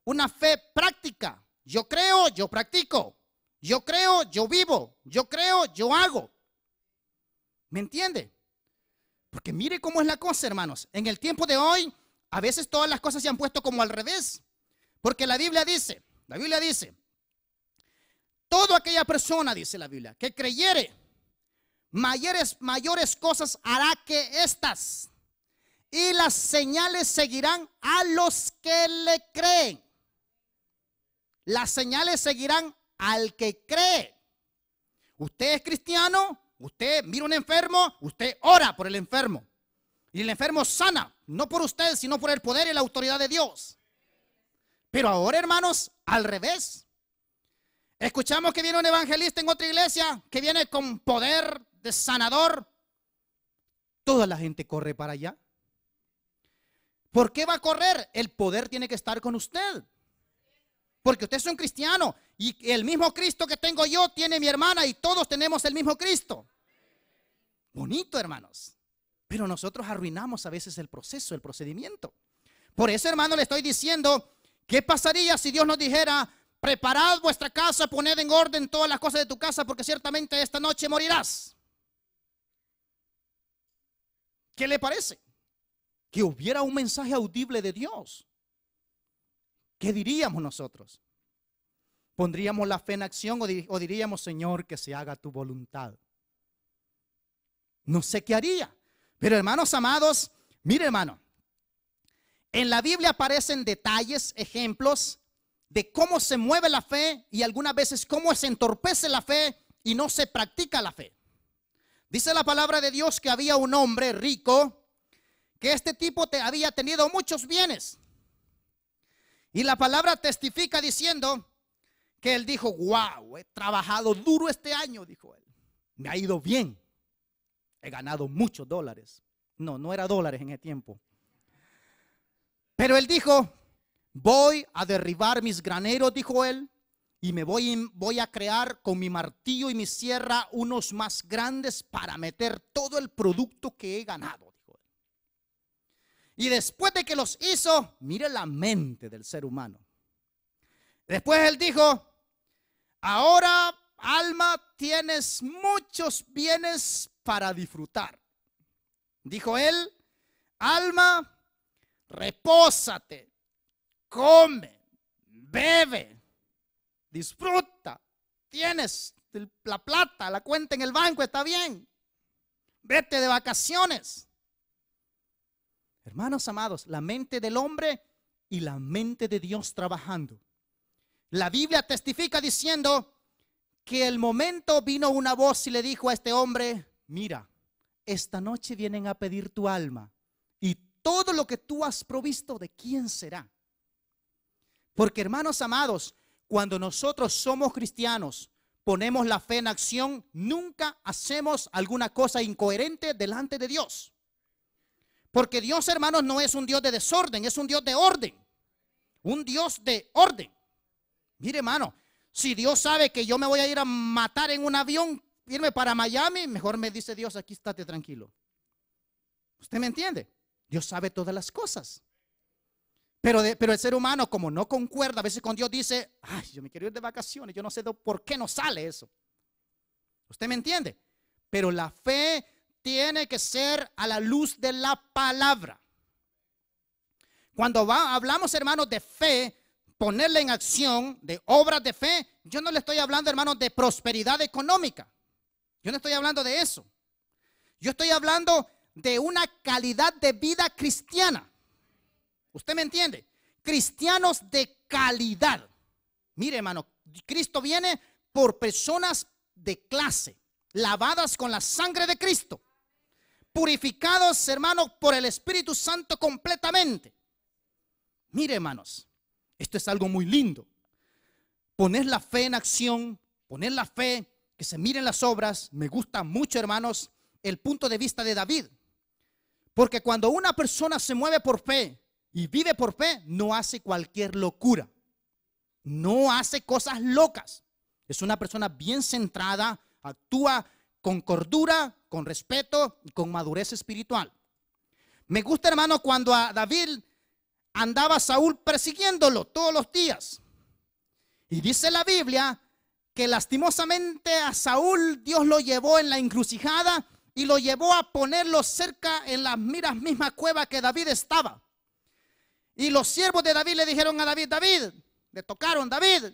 una fe práctica. Yo creo, yo practico. Yo creo, yo vivo. Yo creo, yo hago. ¿Me entiende? Porque mire cómo es la cosa, hermanos. En el tiempo de hoy, a veces todas las cosas se han puesto como al revés. Porque la Biblia dice, toda aquella persona, dice la Biblia, que creyere, mayores cosas hará que estas, y las señales seguirán a los que le creen. Las señales seguirán al que cree. Usted es cristiano, usted mira a un enfermo, usted ora por el enfermo. Y el enfermo sana, no por usted, sino por el poder y la autoridad de Dios. Pero ahora, hermanos, al revés. Escuchamos que viene un evangelista en otra iglesia que viene con poder de sanador. Toda la gente corre para allá. ¿Por qué va a correr? El poder tiene que estar con usted. Porque usted es un cristiano y el mismo Cristo que tengo yo tiene mi hermana y todos tenemos el mismo Cristo. Bonito, hermanos. Pero nosotros arruinamos a veces el proceso, el procedimiento. Por eso, hermano, le estoy diciendo, ¿qué pasaría si Dios nos dijera: preparad vuestra casa, poned en orden todas las cosas de tu casa, porque ciertamente esta noche morirás? ¿Qué le parece? Que hubiera un mensaje audible de Dios. ¿Qué diríamos nosotros? ¿Pondríamos la fe en acción o diríamos: Señor, que se haga tu voluntad? No sé qué haría. Pero, hermanos amados, mire, hermano, en la Biblia aparecen detalles, ejemplos de cómo se mueve la fe y algunas veces cómo se entorpece la fe y no se practica la fe. Dice la palabra de Dios que había un hombre rico, que este tipo había tenido muchos bienes. Y la palabra testifica diciendo que él dijo: wow, he trabajado duro este año, dijo él. Me ha ido bien. He ganado muchos dólares. No era dólares en ese tiempo. Pero él dijo: voy a derribar mis graneros, dijo él, y me voy a crear con mi martillo y mi sierra unos más grandes para meter todo el producto que he ganado. Y después de que los hizo, mire la mente del ser humano. Después él dijo: ahora, alma, tienes muchos bienes para disfrutar. Dijo él: alma, repósate, come, bebe, disfruta. Tienes la plata, la cuenta en el banco, está bien. Vete de vacaciones. Hermanos amados, la mente del hombre y la mente de Dios trabajando. La Biblia testifica diciendo que el momento vino una voz y le dijo a este hombre: mira, esta noche vienen a pedir tu alma y todo lo que tú has provisto, ¿de quién será? Porque, hermanos amados, cuando nosotros somos cristianos, ponemos la fe en acción, nunca hacemos alguna cosa incoherente delante de Dios. Porque Dios, hermanos, no es un Dios de desorden, es un Dios de orden. Un Dios de orden. Mire, hermano, si Dios sabe que yo me voy a ir a matar en un avión, irme para Miami, mejor me dice Dios: aquí estate tranquilo. ¿Usted me entiende? Dios sabe todas las cosas. Pero el ser humano, como no concuerda a veces con Dios, dice: ay, yo me quiero ir de vacaciones, yo no sé por qué no sale eso. ¿Usted me entiende? Pero la fe tiene que ser a la luz de la palabra. Cuando hablamos, hermanos, de fe, ponerla en acción, de obras de fe, yo no le estoy hablando, hermanos, de prosperidad económica. Yo no estoy hablando de eso. Yo estoy hablando de una calidad de vida cristiana. ¿Usted me entiende? Cristianos de calidad. Mire, hermano, Cristo viene por personas de clase, lavadas con la sangre de Cristo, purificados, hermanos, por el Espíritu Santo completamente. Mire, hermanos, esto es algo muy lindo. Poner la fe en acción, poner la fe, que se miren las obras. Me gusta mucho, hermanos, el punto de vista de David. Porque cuando una persona se mueve por fe y vive por fe, no hace cualquier locura. No hace cosas locas. Es una persona bien centrada, actúa con cordura, con respeto y con madurez espiritual. Me gusta, hermano, cuando a David andaba Saúl persiguiéndolo todos los días. Y dice la Biblia que lastimosamente a Saúl Dios lo llevó en la encrucijada y lo llevó a ponerlo cerca en la misma cueva que David estaba. Y los siervos de David le dijeron a David: David, le tocaron: David,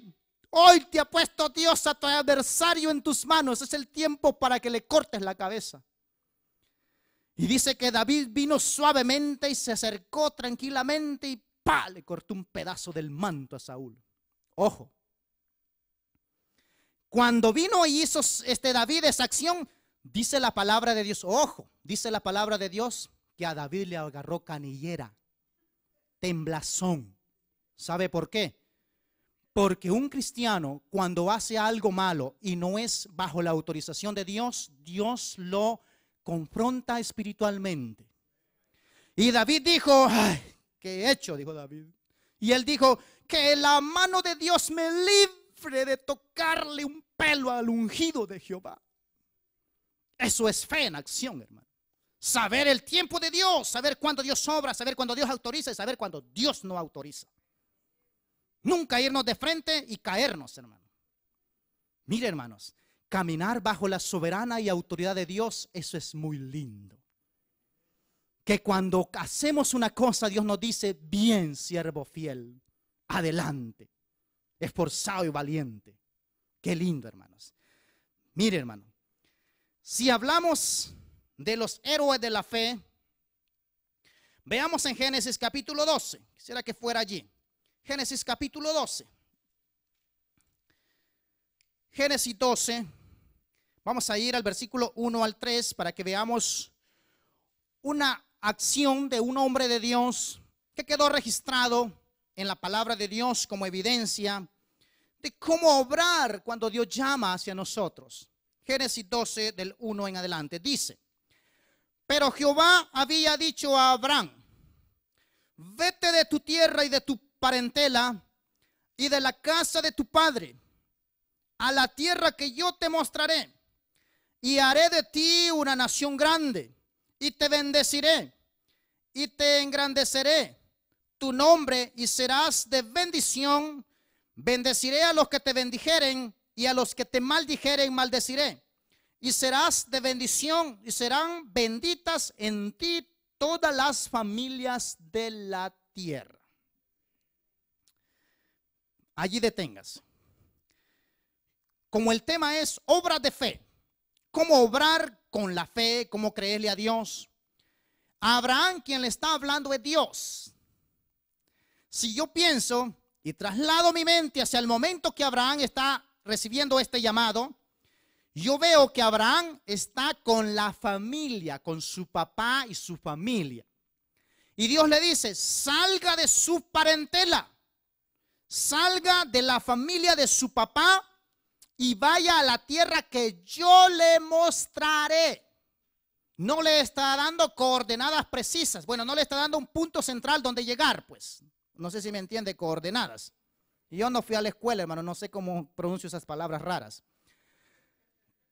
Hoy te ha puesto Dios a tu adversario en tus manos. Es el tiempo para que le cortes la cabeza. Y dice que David vino suavemente y se acercó tranquilamente y ¡pah! Le cortó un pedazo del manto a Saúl. Ojo. Cuando vino y hizo David esa acción, dice la palabra de Dios, ojo, dice la palabra de Dios que a David le agarró canillera, temblazón. ¿Sabe por qué? Porque un cristiano cuando hace algo malo y no es bajo la autorización de Dios, Dios lo confronta espiritualmente. Y David dijo, ay, ¿qué he hecho? Dijo David. Y él dijo, que la mano de Dios me libre de tocarle un pelo al ungido de Jehová. Eso es fe en acción, hermano. Saber el tiempo de Dios, saber cuándo Dios obra, saber cuándo Dios autoriza y saber cuándo Dios no autoriza. Nunca irnos de frente y caernos, hermano. Mire, hermanos, caminar bajo la soberana y autoridad de Dios, eso es muy lindo. Que cuando hacemos una cosa, Dios nos dice, bien, siervo fiel, adelante, esforzado y valiente. Qué lindo, hermanos. Mire, hermano, si hablamos de los héroes de la fe, veamos en Génesis capítulo 12. Quisiera que fuera allí. Génesis capítulo 12. Génesis 12. Vamos a ir al versículo 1 al 3 para que veamos una acción de un hombre de Dios que quedó registrado en la palabra de Dios como evidencia de cómo obrar cuando Dios llama hacia nosotros. Génesis 12 del 1 en adelante dice: pero Jehová había dicho a Abraham: vete de tu tierra y de tu parentela y de la casa de tu padre a la tierra que yo te mostraré, y haré de ti una nación grande, y te bendeciré y te engrandeceré tu nombre, y serás de bendición. Bendeciré a los que te bendijeren, y a los que te maldijeren maldeciré, y serás de bendición, y serán benditas en ti todas las familias de la tierra. Allí detengas. Como el tema es obras de fe, cómo obrar con la fe, cómo creerle a Dios. A Abraham quien le está hablando es Dios. Si yo pienso y traslado mi mente hacia el momento que Abraham está recibiendo este llamado, yo veo que Abraham está con la familia, con su papá y su familia. Y Dios le dice, salga de su parentela, salga de la familia de su papá y vaya a la tierra que yo le mostraré. No le está dando coordenadas precisas. Bueno, no le está dando un punto central donde llegar, pues. No sé si me entiende, coordenadas. Yo no fui a la escuela, hermano, no sé cómo pronuncio esas palabras raras.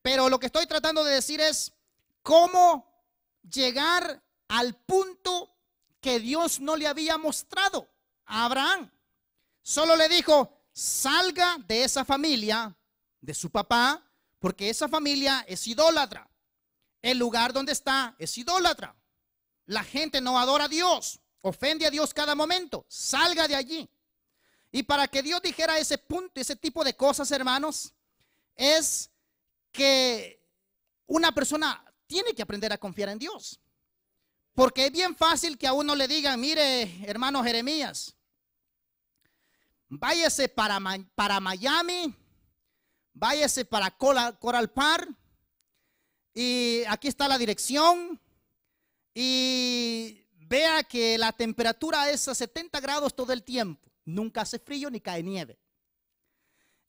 Pero lo que estoy tratando de decir es cómo llegar al punto que Dios no le había mostrado a Abraham. Solo le dijo, salga de esa familia, de su papá, porque esa familia es idólatra. El lugar donde está es idólatra. La gente no adora a Dios, ofende a Dios cada momento. Salga de allí. Y para que Dios dijera ese punto, ese tipo de cosas, hermanos, es que una persona tiene que aprender a confiar en Dios. Porque es bien fácil que a uno le digan, mire, hermano Jeremías, váyase para Miami, váyase para Coral Park, y aquí está la dirección, y vea que la temperatura es a 70 grados todo el tiempo. Nunca hace frío ni cae nieve.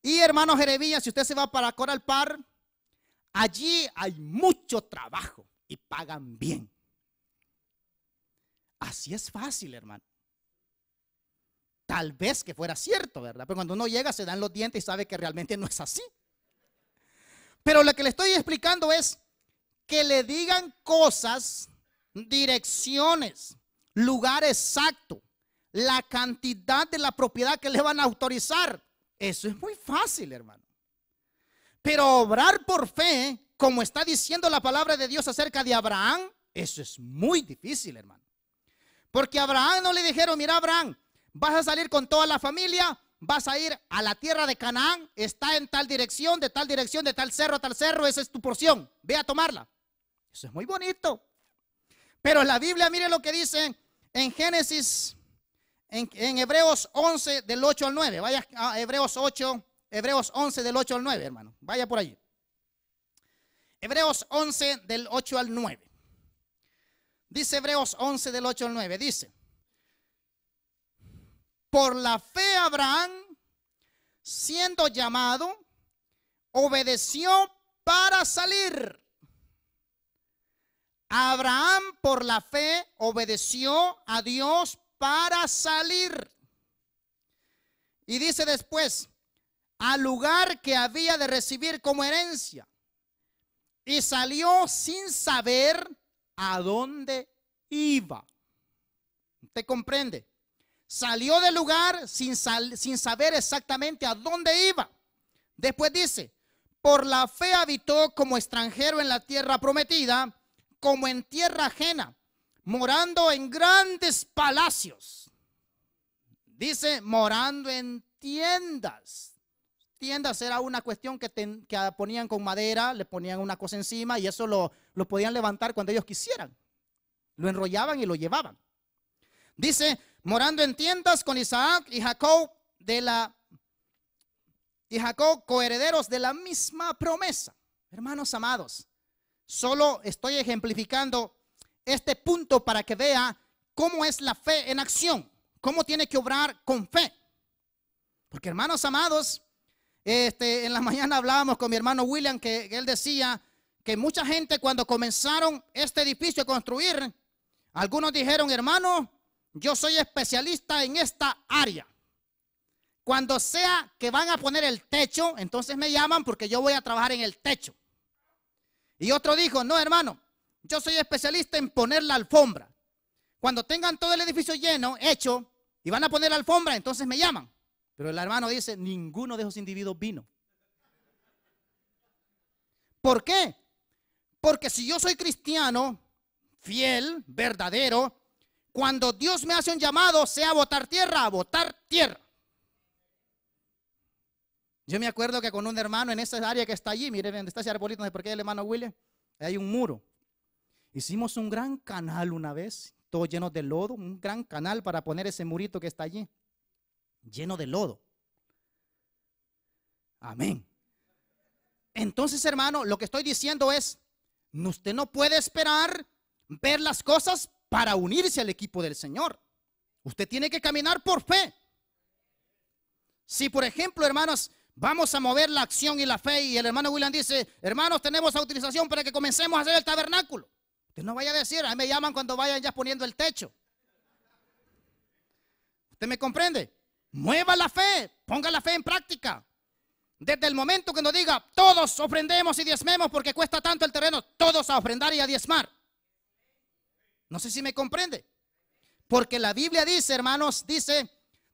Y hermano Jeremías, si usted se va para Coral Park, allí hay mucho trabajo y pagan bien. Así es fácil, hermano. Tal vez que fuera cierto, ¿verdad? Pero cuando uno llega se dan los dientes y sabe que realmente no es así. Pero lo que le estoy explicando es que le digan cosas, direcciones, lugar exacto, la cantidad de la propiedad que le van a autorizar. Eso es muy fácil, hermano. Pero obrar por fe, como está diciendo la palabra de Dios acerca de Abraham, eso es muy difícil, hermano. Porque a Abraham no le dijeron, mira Abraham, vas a salir con toda la familia, vas a ir a la tierra de Canaán, está en tal dirección, de tal dirección, de tal cerro a tal cerro, esa es tu porción, ve a tomarla. Eso es muy bonito. Pero la Biblia, mire lo que dice en Génesis, en Hebreos 11 del 8 al 9. Vaya a Hebreos 11 del 8 al 9, hermano. Vaya por allí. Hebreos 11 del 8 al 9. Dice Hebreos 11 del 8 al 9. Dice: por la fe Abraham, siendo llamado, obedeció para salir. Abraham por la fe obedeció a Dios para salir. Y dice después: al lugar que había de recibir como herencia. Y salió sin saber a dónde iba. ¿Usted comprende? Salió del lugar sin saber exactamente a dónde iba. Después dice: por la fe habitó como extranjero en la tierra prometida, como en tierra ajena, morando en grandes palacios. Dice, morando en tiendas. Tiendas era una cuestión que ponían con madera, le ponían una cosa encima y eso lo podían levantar cuando ellos quisieran. Lo enrollaban y lo llevaban. Dice, morando en tiendas con Isaac y Jacob coherederos de la misma promesa. Hermanos amados, solo estoy ejemplificando este punto para que vea cómo es la fe en acción, cómo tiene que obrar con fe. Porque, hermanos amados, en la mañana hablábamos con mi hermano William que él decía que mucha gente cuando comenzaron este edificio a construir, algunos dijeron: hermano, yo soy especialista en esta área. Cuando sea que van a poner el techo, entonces me llaman porque yo voy a trabajar en el techo. Y otro dijo: no, hermano, yo soy especialista en poner la alfombra. Cuando tengan todo el edificio lleno, hecho, y van a poner la alfombra, entonces me llaman. Pero el hermano dice: ninguno de esos individuos vino. ¿Por qué? Porque si yo soy cristiano, fiel, verdadero, cuando Dios me hace un llamado, sea a botar tierra, a botar tierra. Yo me acuerdo que con un hermano en esa área que está allí, miren donde está ese arbolito, no sé por qué, el hermano William, hay un muro. Hicimos un gran canal una vez, todo lleno de lodo, un gran canal para poner ese murito que está allí, lleno de lodo. Amén. Entonces, hermano, lo que estoy diciendo es, usted no puede esperar ver las cosas para unirse al equipo del Señor. Usted tiene que caminar por fe. Si, por ejemplo, hermanos, vamos a mover la acción y la fe y el hermano William dice: hermanos, tenemos autorización para que comencemos a hacer el tabernáculo. Usted no vaya a decir: a mí me llaman cuando vayan ya poniendo el techo. ¿Usted me comprende? Mueva la fe, ponga la fe en práctica. Desde el momento que nos diga: todos ofrendemos y diezmemos porque cuesta tanto el terreno, todos a ofrendar y a diezmar. No sé si me comprende. Porque la Biblia dice, hermanos, dice: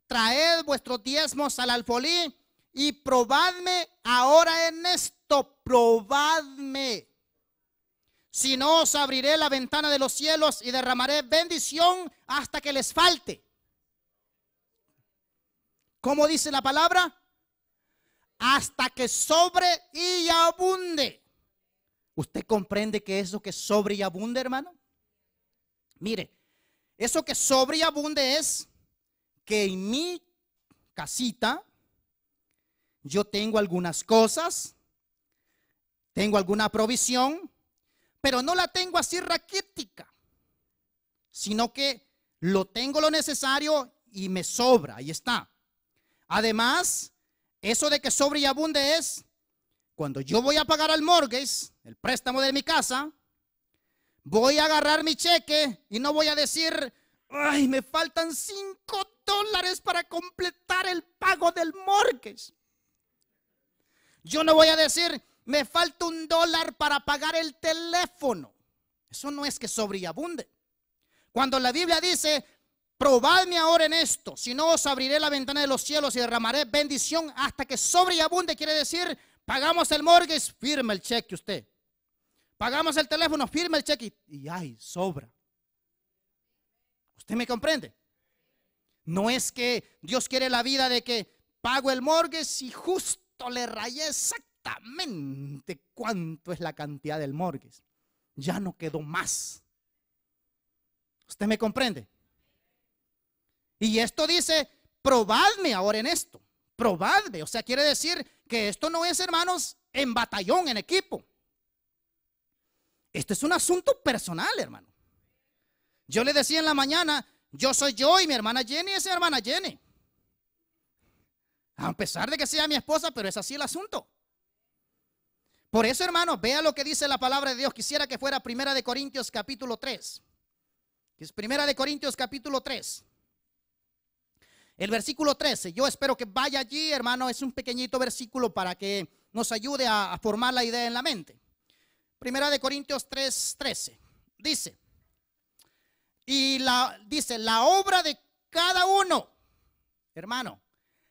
traed vuestros diezmos al alfolí y probadme ahora en esto, probadme. Si no, os abriré la ventana de los cielos y derramaré bendición hasta que les falte. ¿Cómo dice la palabra? Hasta que sobre y abunde. ¿Usted comprende que eso que sobre y abunde, hermano? Mire, eso que sobre y abunde es que en mi casita yo tengo algunas cosas, tengo alguna provisión, pero no la tengo así raquítica, sino que lo tengo lo necesario y me sobra, ahí está. Además, eso de que sobre y abunde es cuando yo voy a pagar al mortgage, el préstamo de mi casa, voy a agarrar mi cheque y no voy a decir: ay, me faltan $5 para completar el pago del mortgage. Yo no voy a decir: me falta $1 para pagar el teléfono. Eso no es que sobre y abunde. Cuando la Biblia dice: probadme ahora en esto, si no os abriré la ventana de los cielos y derramaré bendición hasta que sobre y abunde, quiere decir: pagamos el mortgage, firme el cheque usted. Pagamos el teléfono, firme el cheque y ay, sobra. ¿Usted me comprende? No es que Dios quiere la vida de que pago el mortgage y justo le rayé exactamente cuánto es la cantidad del mortgage. Ya no quedó más. ¿Usted me comprende? Y esto dice, probadme ahora en esto. Probadme. O sea, quiere decir que esto no es, hermanos, en batallón, en equipo. Esto es un asunto personal, hermano. Yo le decía en la mañana, yo soy yo y mi hermana Jenny es mi hermana Jenny. A pesar de que sea mi esposa, pero es así el asunto. Por eso, hermano, vea lo que dice la palabra de Dios. Quisiera que fuera 1 Corintios capítulo 3. Es 1 Corintios capítulo 3. El versículo 13. Yo espero que vaya allí, hermano. Es un pequeñito versículo para que nos ayude a formar la idea en la mente. 1 Corintios 3, 13. Dice, dice, la obra de cada uno, hermano,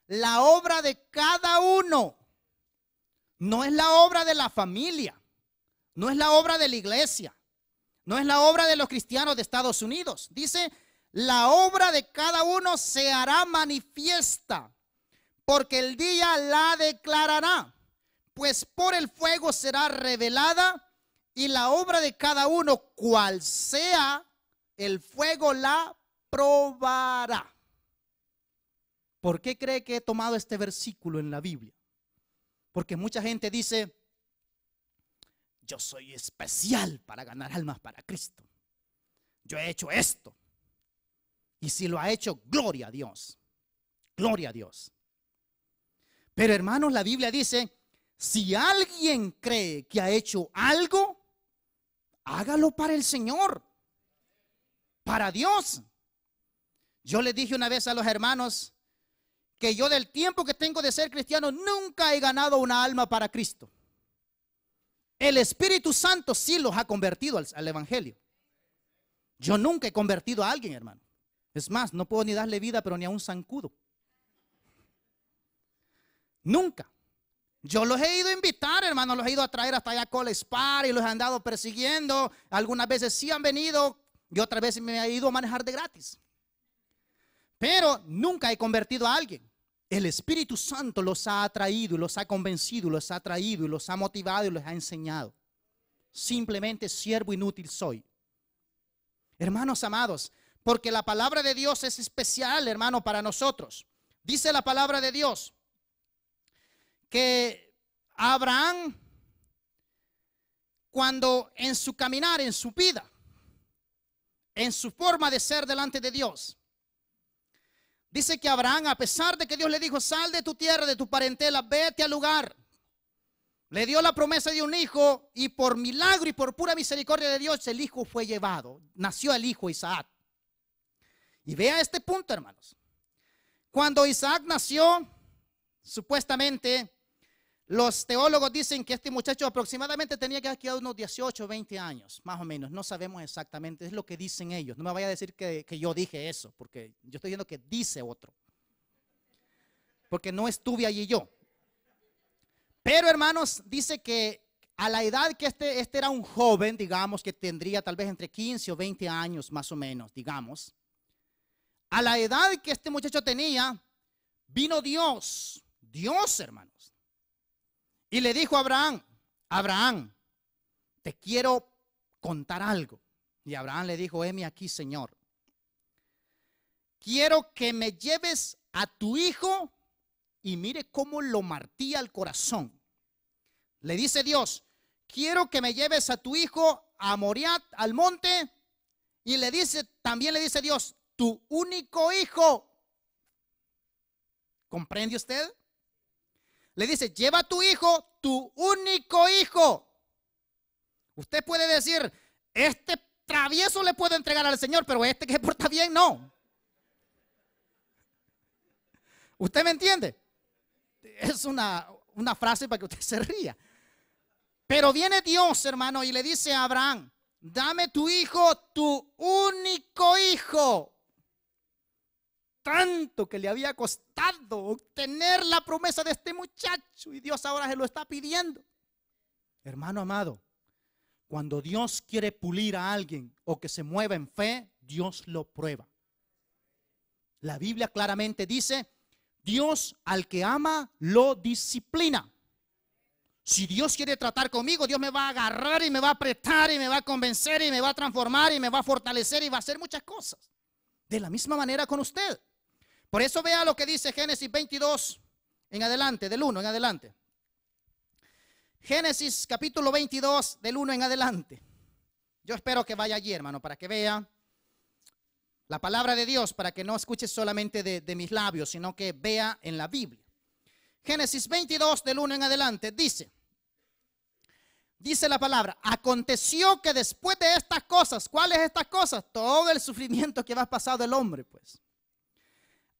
la obra de cada uno no es la obra de la familia, no es la obra de la iglesia, no es la obra de los cristianos de Estados Unidos. Dice, la obra de cada uno se hará manifiesta, porque el día la declarará, pues por el fuego será revelada, y la obra de cada uno, cual sea, el fuego la probará. ¿Por qué cree que he tomado este versículo en la Biblia? Porque mucha gente dice, yo soy especial para ganar almas para Cristo. Yo he hecho esto. Y si lo ha hecho, gloria a Dios. Gloria a Dios. Pero hermanos, la Biblia dice, si alguien cree que ha hecho algo, hágalo para el Señor. Para Dios. Yo les dije una vez a los hermanos que yo del tiempo que tengo de ser cristiano nunca he ganado una alma para Cristo. El Espíritu Santo sí los ha convertido al evangelio. Yo nunca he convertido a alguien, hermano. Es más, no puedo ni darle vida, pero ni a un zancudo. Nunca. Yo los he ido a invitar, hermano, los he ido a traer hasta allá a College Park y los he andado persiguiendo. Algunas veces sí han venido y otras veces me he ido a manejar de gratis. Pero nunca he convertido a alguien. El Espíritu Santo los ha atraído y los ha convencido, los ha traído y los ha motivado y los ha enseñado. Simplemente siervo inútil soy. Hermanos amados, porque la palabra de Dios es especial, hermano, para nosotros. Dice la palabra de Dios que Abraham, cuando en su caminar, en su vida, en su forma de ser delante de Dios, dice que Abraham, a pesar de que Dios le dijo, sal de tu tierra, de tu parentela, vete al lugar, le dio la promesa de un hijo y por milagro y por pura misericordia de Dios, el hijo fue llevado. Nació el hijo Isaac. Y vea este punto, hermanos. Cuando Isaac nació, supuestamente, los teólogos dicen que este muchacho aproximadamente tenía que haber quedado unos 18 o 20 años, más o menos. No sabemos exactamente, es lo que dicen ellos. No me vaya a decir que yo dije eso, porque yo estoy diciendo que dice otro. Porque no estuve allí yo. Pero, hermanos, dice que a la edad que este era un joven, digamos, que tendría tal vez entre 15 o 20 años, más o menos, digamos. A la edad que este muchacho tenía, vino Dios, hermanos. Y le dijo a Abraham, Abraham, te quiero contar algo. Y Abraham le dijo, heme aquí, Señor. Quiero que me lleves a tu hijo y mire cómo lo martilla el corazón. Le dice Dios, quiero que me lleves a tu hijo a Moriat, al monte. Y también le dice Dios, tu único hijo. ¿Comprende usted? Le dice, lleva a tu hijo, tu único hijo. Usted puede decir, este travieso le puedo entregar al Señor, pero este que se porta bien, no. ¿Usted me entiende? Es una frase para que usted se ría. Pero viene Dios, hermano, y le dice a Abraham, dame tu hijo, tu único hijo. Tanto que le había costado obtener la promesa de este muchacho y Dios ahora se lo está pidiendo. Hermano amado, cuando Dios quiere pulir a alguien o que se mueva en fe, Dios lo prueba. La Biblia claramente dice, Dios al que ama lo disciplina. Si Dios quiere tratar conmigo, Dios me va a agarrar y me va a apretar y me va a convencer y me va a transformar y me va a fortalecer y va a hacer muchas cosas. De la misma manera con usted. Por eso vea lo que dice Génesis 22 en adelante, del 1 en adelante. Génesis capítulo 22 del 1 en adelante. Yo espero que vaya allí, hermano, para que vea la palabra de Dios, para que no escuche solamente de mis labios, sino que vea en la Biblia. Génesis 22 del 1 en adelante dice la palabra: aconteció que después de estas cosas, ¿cuáles estas cosas? Todo el sufrimiento que va pasado el homre, pues.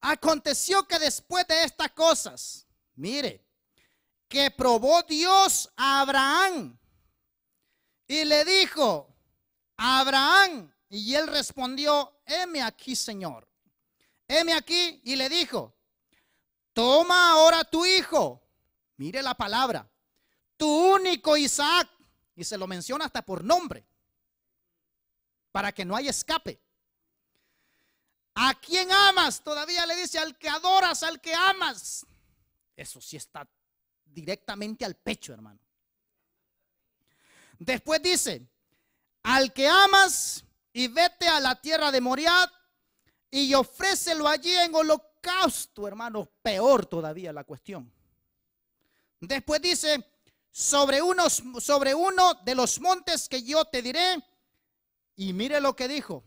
Aconteció que después de estas cosas, mire, que probó Dios a Abraham y le dijo: Abraham, y él respondió: heme aquí, Señor. Heme aquí, y le dijo: toma ahora tu hijo, mire la palabra, tu único Isaac, y se lo menciona hasta por nombre, para que no haya escape. ¿A quién amas? Todavía le dice: al que adoras, al que amas. Eso sí está directamente al pecho, hermano. Después dice: al que amas, y vete a la tierra de Moriah y ofrécelo allí en holocausto, hermano. Peor todavía la cuestión. Después dice: sobre uno de los montes que yo te diré. Y mire lo que dijo.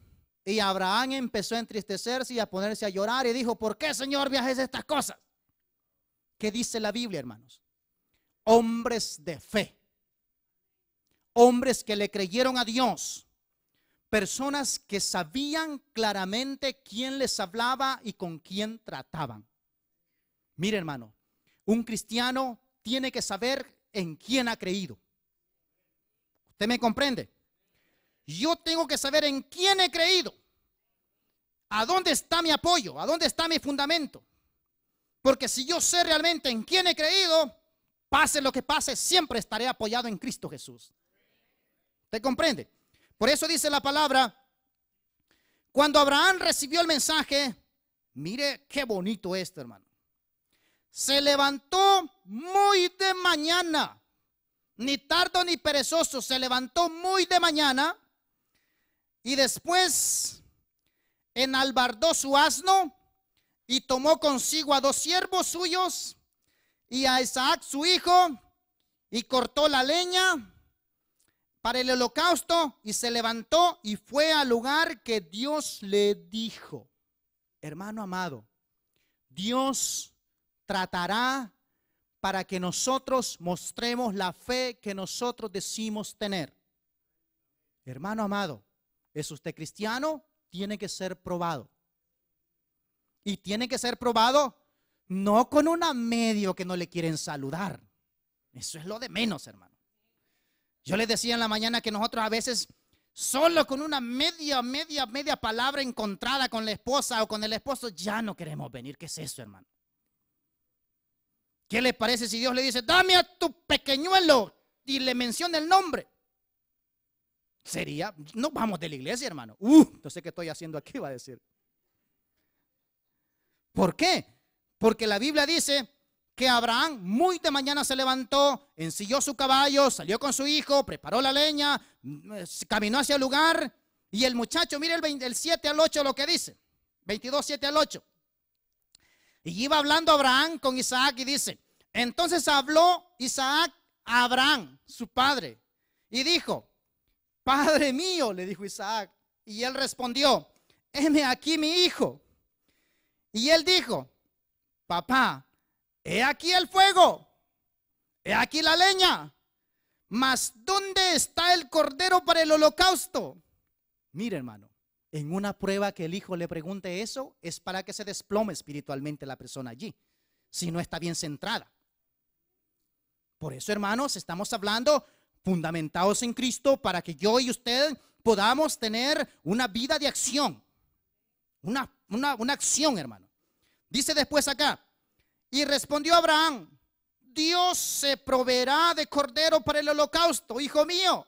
Y Abraham empezó a entristecerse y a ponerse a llorar y dijo: ¿por qué, Señor, me haces estas cosas? ¿Qué dice la Biblia, hermanos? Hombres de fe, hombres que le creyeron a Dios, personas que sabían claramente quién les hablaba y con quién trataban. Mire, hermano, un cristiano tiene que saber en quién ha creído. ¿Usted me comprende? Yo tengo que saber en quién he creído. ¿A dónde está mi apoyo? ¿A dónde está mi fundamento? Porque si yo sé realmente en quién he creído, pase lo que pase, siempre estaré apoyado en Cristo Jesús. ¿Usted comprende? Por eso dice la palabra: cuando Abraham recibió el mensaje, mire qué bonito esto, hermano. Se levantó muy de mañana, ni tardo ni perezoso, se levantó muy de mañana y después enalbardó su asno y tomó consigo a 2 siervos suyos y a Isaac su hijo, y cortó la leña para el holocausto y se levantó y fue al lugar que Dios le dijo. Hermano amado, Dios tratará para que nosotros mostremos la fe que nosotros decimos tener. Hermano amado, ¿es usted cristiano? Tiene que ser probado. Y tiene que ser probado no con una medio que no le quieren saludar. Eso es lo de menos, hermano. Yo les decía en la mañana que nosotros a veces solo con una media palabra encontrada con la esposa o con el esposo ya no queremos venir. ¿Qué es eso, hermano? ¿Qué le parece si Dios le dice: dame a tu pequeñuelo, y le menciona el nombre? Sería: no vamos de la iglesia, hermano. Entonces, ¿qué estoy haciendo aquí? Va a decir. ¿Por qué? Porque la Biblia dice que Abraham muy de mañana se levantó, ensilló su caballo, salió con su hijo, preparó la leña, caminó hacia el lugar. Y el muchacho, mire el 7 al 8 lo que dice. 22, 7 al 8. Y iba hablando Abraham con Isaac y dice: entonces habló Isaac a Abraham, su padre, y dijo: Padre mío, le dijo Isaac. Y él respondió: heme aquí mi hijo. Y él dijo: papá, he aquí el fuego, he aquí la leña, mas ¿dónde está el cordero para el holocausto? Mire, hermano, en una prueba que el hijo le pregunte eso, es para que se desplome espiritualmente la persona allí, si no está bien centrada. Por eso, hermanos, estamos hablando fundamentados en Cristo, para que yo y usted podamos tener una vida de acción. Una acción, hermano. Dice después acá: y respondió Abraham: Dios se proveerá de cordero para el holocausto, hijo mío.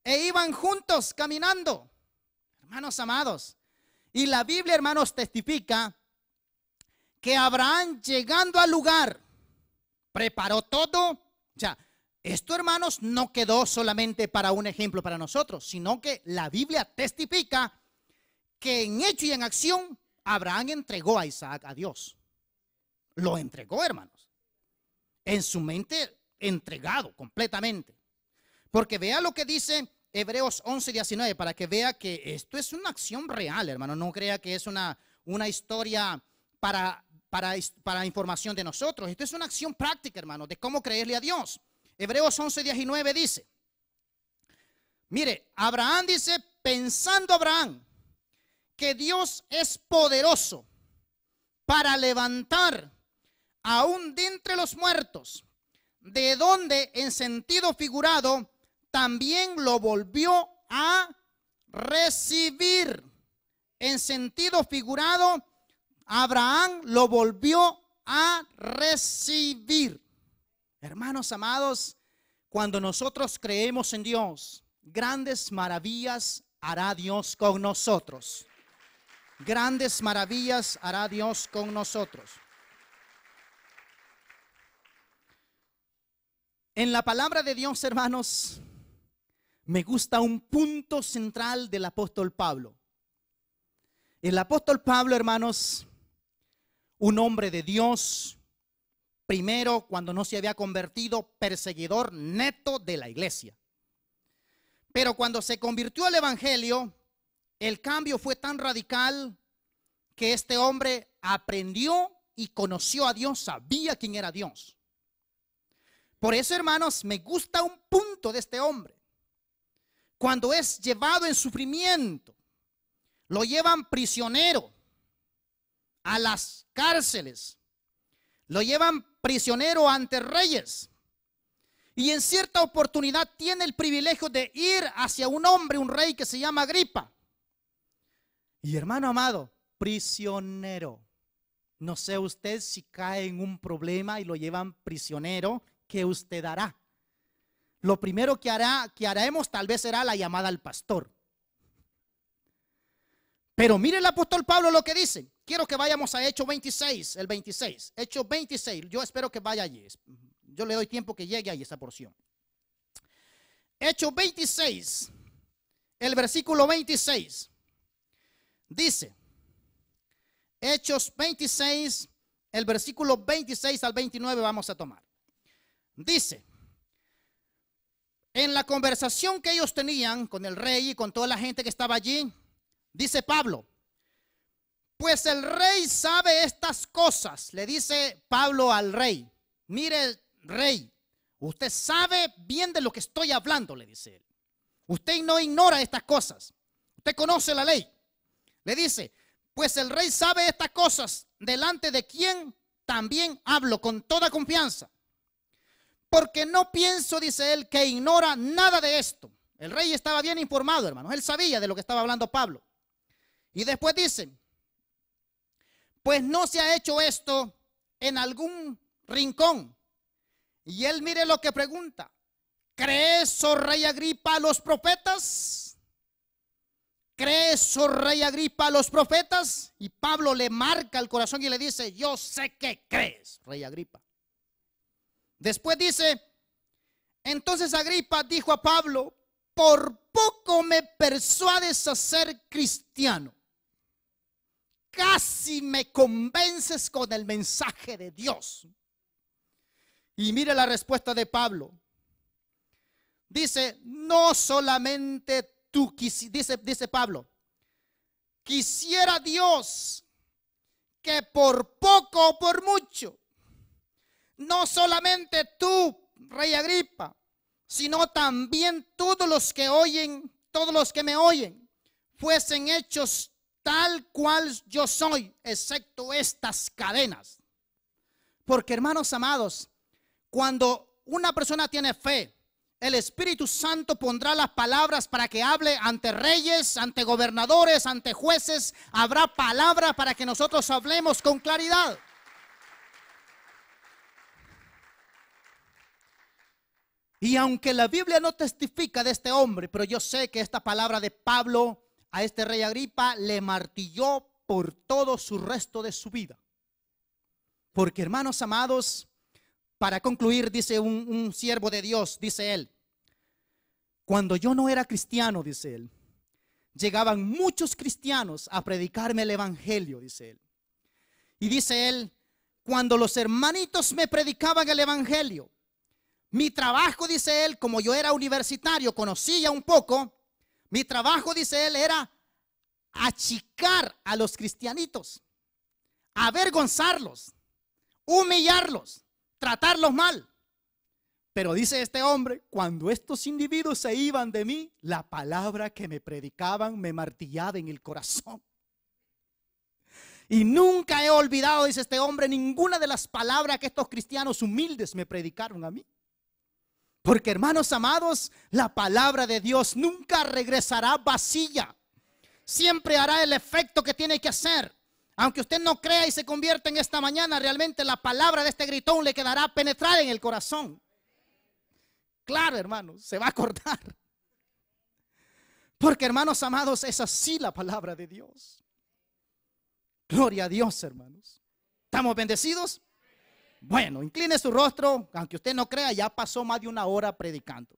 E iban juntos caminando, hermanos amados. Y la Biblia, hermanos, testifica que Abraham, llegando al lugar, preparó todo. O sea, esto, hermanos, no quedó solamente para un ejemplo para nosotros, sino que la Biblia testifica que en hecho y en acción Abraham entregó a Isaac a Dios. Lo entregó, hermanos, en su mente, entregado completamente. Porque vea lo que dice Hebreos 11:19, para que vea que esto es una acción real, hermano. No crea que es una historia para información de nosotros. Esto es una acción práctica, hermano, de cómo creerle a Dios. Hebreos 11:19 dice, mire, Abraham dice, pensando Abraham que Dios es poderoso para levantar aún de entre los muertos, de donde en sentido figurado también lo volvió a recibir. En sentido figurado, Abraham lo volvió a recibir. Hermanos amados, cuando nosotros creemos en Dios, grandes maravillas hará Dios con nosotros. Grandes maravillas hará Dios con nosotros. En la palabra de Dios, hermanos, me gusta un punto central del apóstol Pablo. El apóstol Pablo, hermanos, un hombre de Dios, primero cuando no se había convertido, perseguidor neto de la iglesia. Pero cuando se convirtió al evangelio, el cambio fue tan radical que este hombre aprendió y conoció a Dios, sabía quién era Dios. Por eso, hermanos, me gusta un punto de este hombre. Cuando es llevado en sufrimiento, lo llevan prisionero a las cárceles, lo llevan prisionero ante reyes, y en cierta oportunidad tiene el privilegio de ir hacia un hombre, un rey que se llama Agripa. Y hermano amado, prisionero. No sé usted si cae en un problema y lo llevan prisionero, ¿qué usted hará? Lo primero que haremos tal vez será la llamada al pastor. Pero mire el apóstol Pablo lo que dice. Quiero que vayamos a Hechos 26, el 26. Hechos 26, yo espero que vaya allí. Yo le doy tiempo que llegue ahí esa porción. Hechos 26, el versículo 26. Dice, Hechos 26, el versículo 26 al 29 vamos a tomar. Dice, en la conversación que ellos tenían con el rey y con toda la gente que estaba allí, dice Pablo, pues el rey sabe estas cosas. Le dice Pablo al rey, mire rey, usted sabe bien de lo que estoy hablando, le dice él. Usted no ignora estas cosas, usted conoce la ley. Le dice, pues el rey sabe estas cosas, delante de quien también hablo con toda confianza. Porque no pienso, dice él, que ignora nada de esto. El rey estaba bien informado, hermanos. Él sabía de lo que estaba hablando Pablo. Y después dice, pues no se ha hecho esto en algún rincón. Y él mire lo que pregunta. ¿Crees, oh rey Agripa, a los profetas? ¿Crees, oh rey Agripa, a los profetas? Y Pablo le marca el corazón y le dice, yo sé que crees, rey Agripa. Después dice, entonces Agripa dijo a Pablo, por poco me persuades a ser cristiano. Casi me convences con el mensaje de Dios. Y mire la respuesta de Pablo. Dice, no solamente tú, dice Pablo, quisiera Dios que por poco o por mucho, no solamente tú, rey Agripa, sino también todos los que oyen, todos los que me oyen, fuesen hechos tal cual yo soy, excepto estas cadenas. Porque hermanos amados, cuando una persona tiene fe, el Espíritu Santo pondrá las palabras para que hable ante reyes, ante gobernadores, ante jueces. Habrá palabra para que nosotros hablemos con claridad. Y aunque la Biblia no testifica de este hombre, pero yo sé que esta palabra de Pablo a este rey Agripa le martilló por todo su resto de su vida. Porque, hermanos amados, para concluir, dice un siervo de Dios, dice él, cuando yo no era cristiano, dice él, llegaban muchos cristianos a predicarme el evangelio, dice él. Y dice él, cuando los hermanitos me predicaban el evangelio, mi trabajo, dice él, como yo era universitario, conocía un poco, mi trabajo, dice él, era achicar a los cristianitos, avergonzarlos, humillarlos, tratarlos mal. Pero dice este hombre, cuando estos individuos se iban de mí, la palabra que me predicaban me martillaba en el corazón. Y nunca he olvidado, dice este hombre, ninguna de las palabras que estos cristianos humildes me predicaron a mí. Porque, hermanos amados, la palabra de Dios nunca regresará vacía. Siempre hará el efecto que tiene que hacer. Aunque usted no crea y se convierta en esta mañana, realmente la palabra de este gritón le quedará penetrada en el corazón. Claro, hermanos, se va a acordar. Porque, hermanos amados, es así la palabra de Dios. Gloria a Dios, hermanos. ¿Estamos bendecidos? Bueno, incline su rostro, aunque usted no crea, ya pasó más de una hora predicando.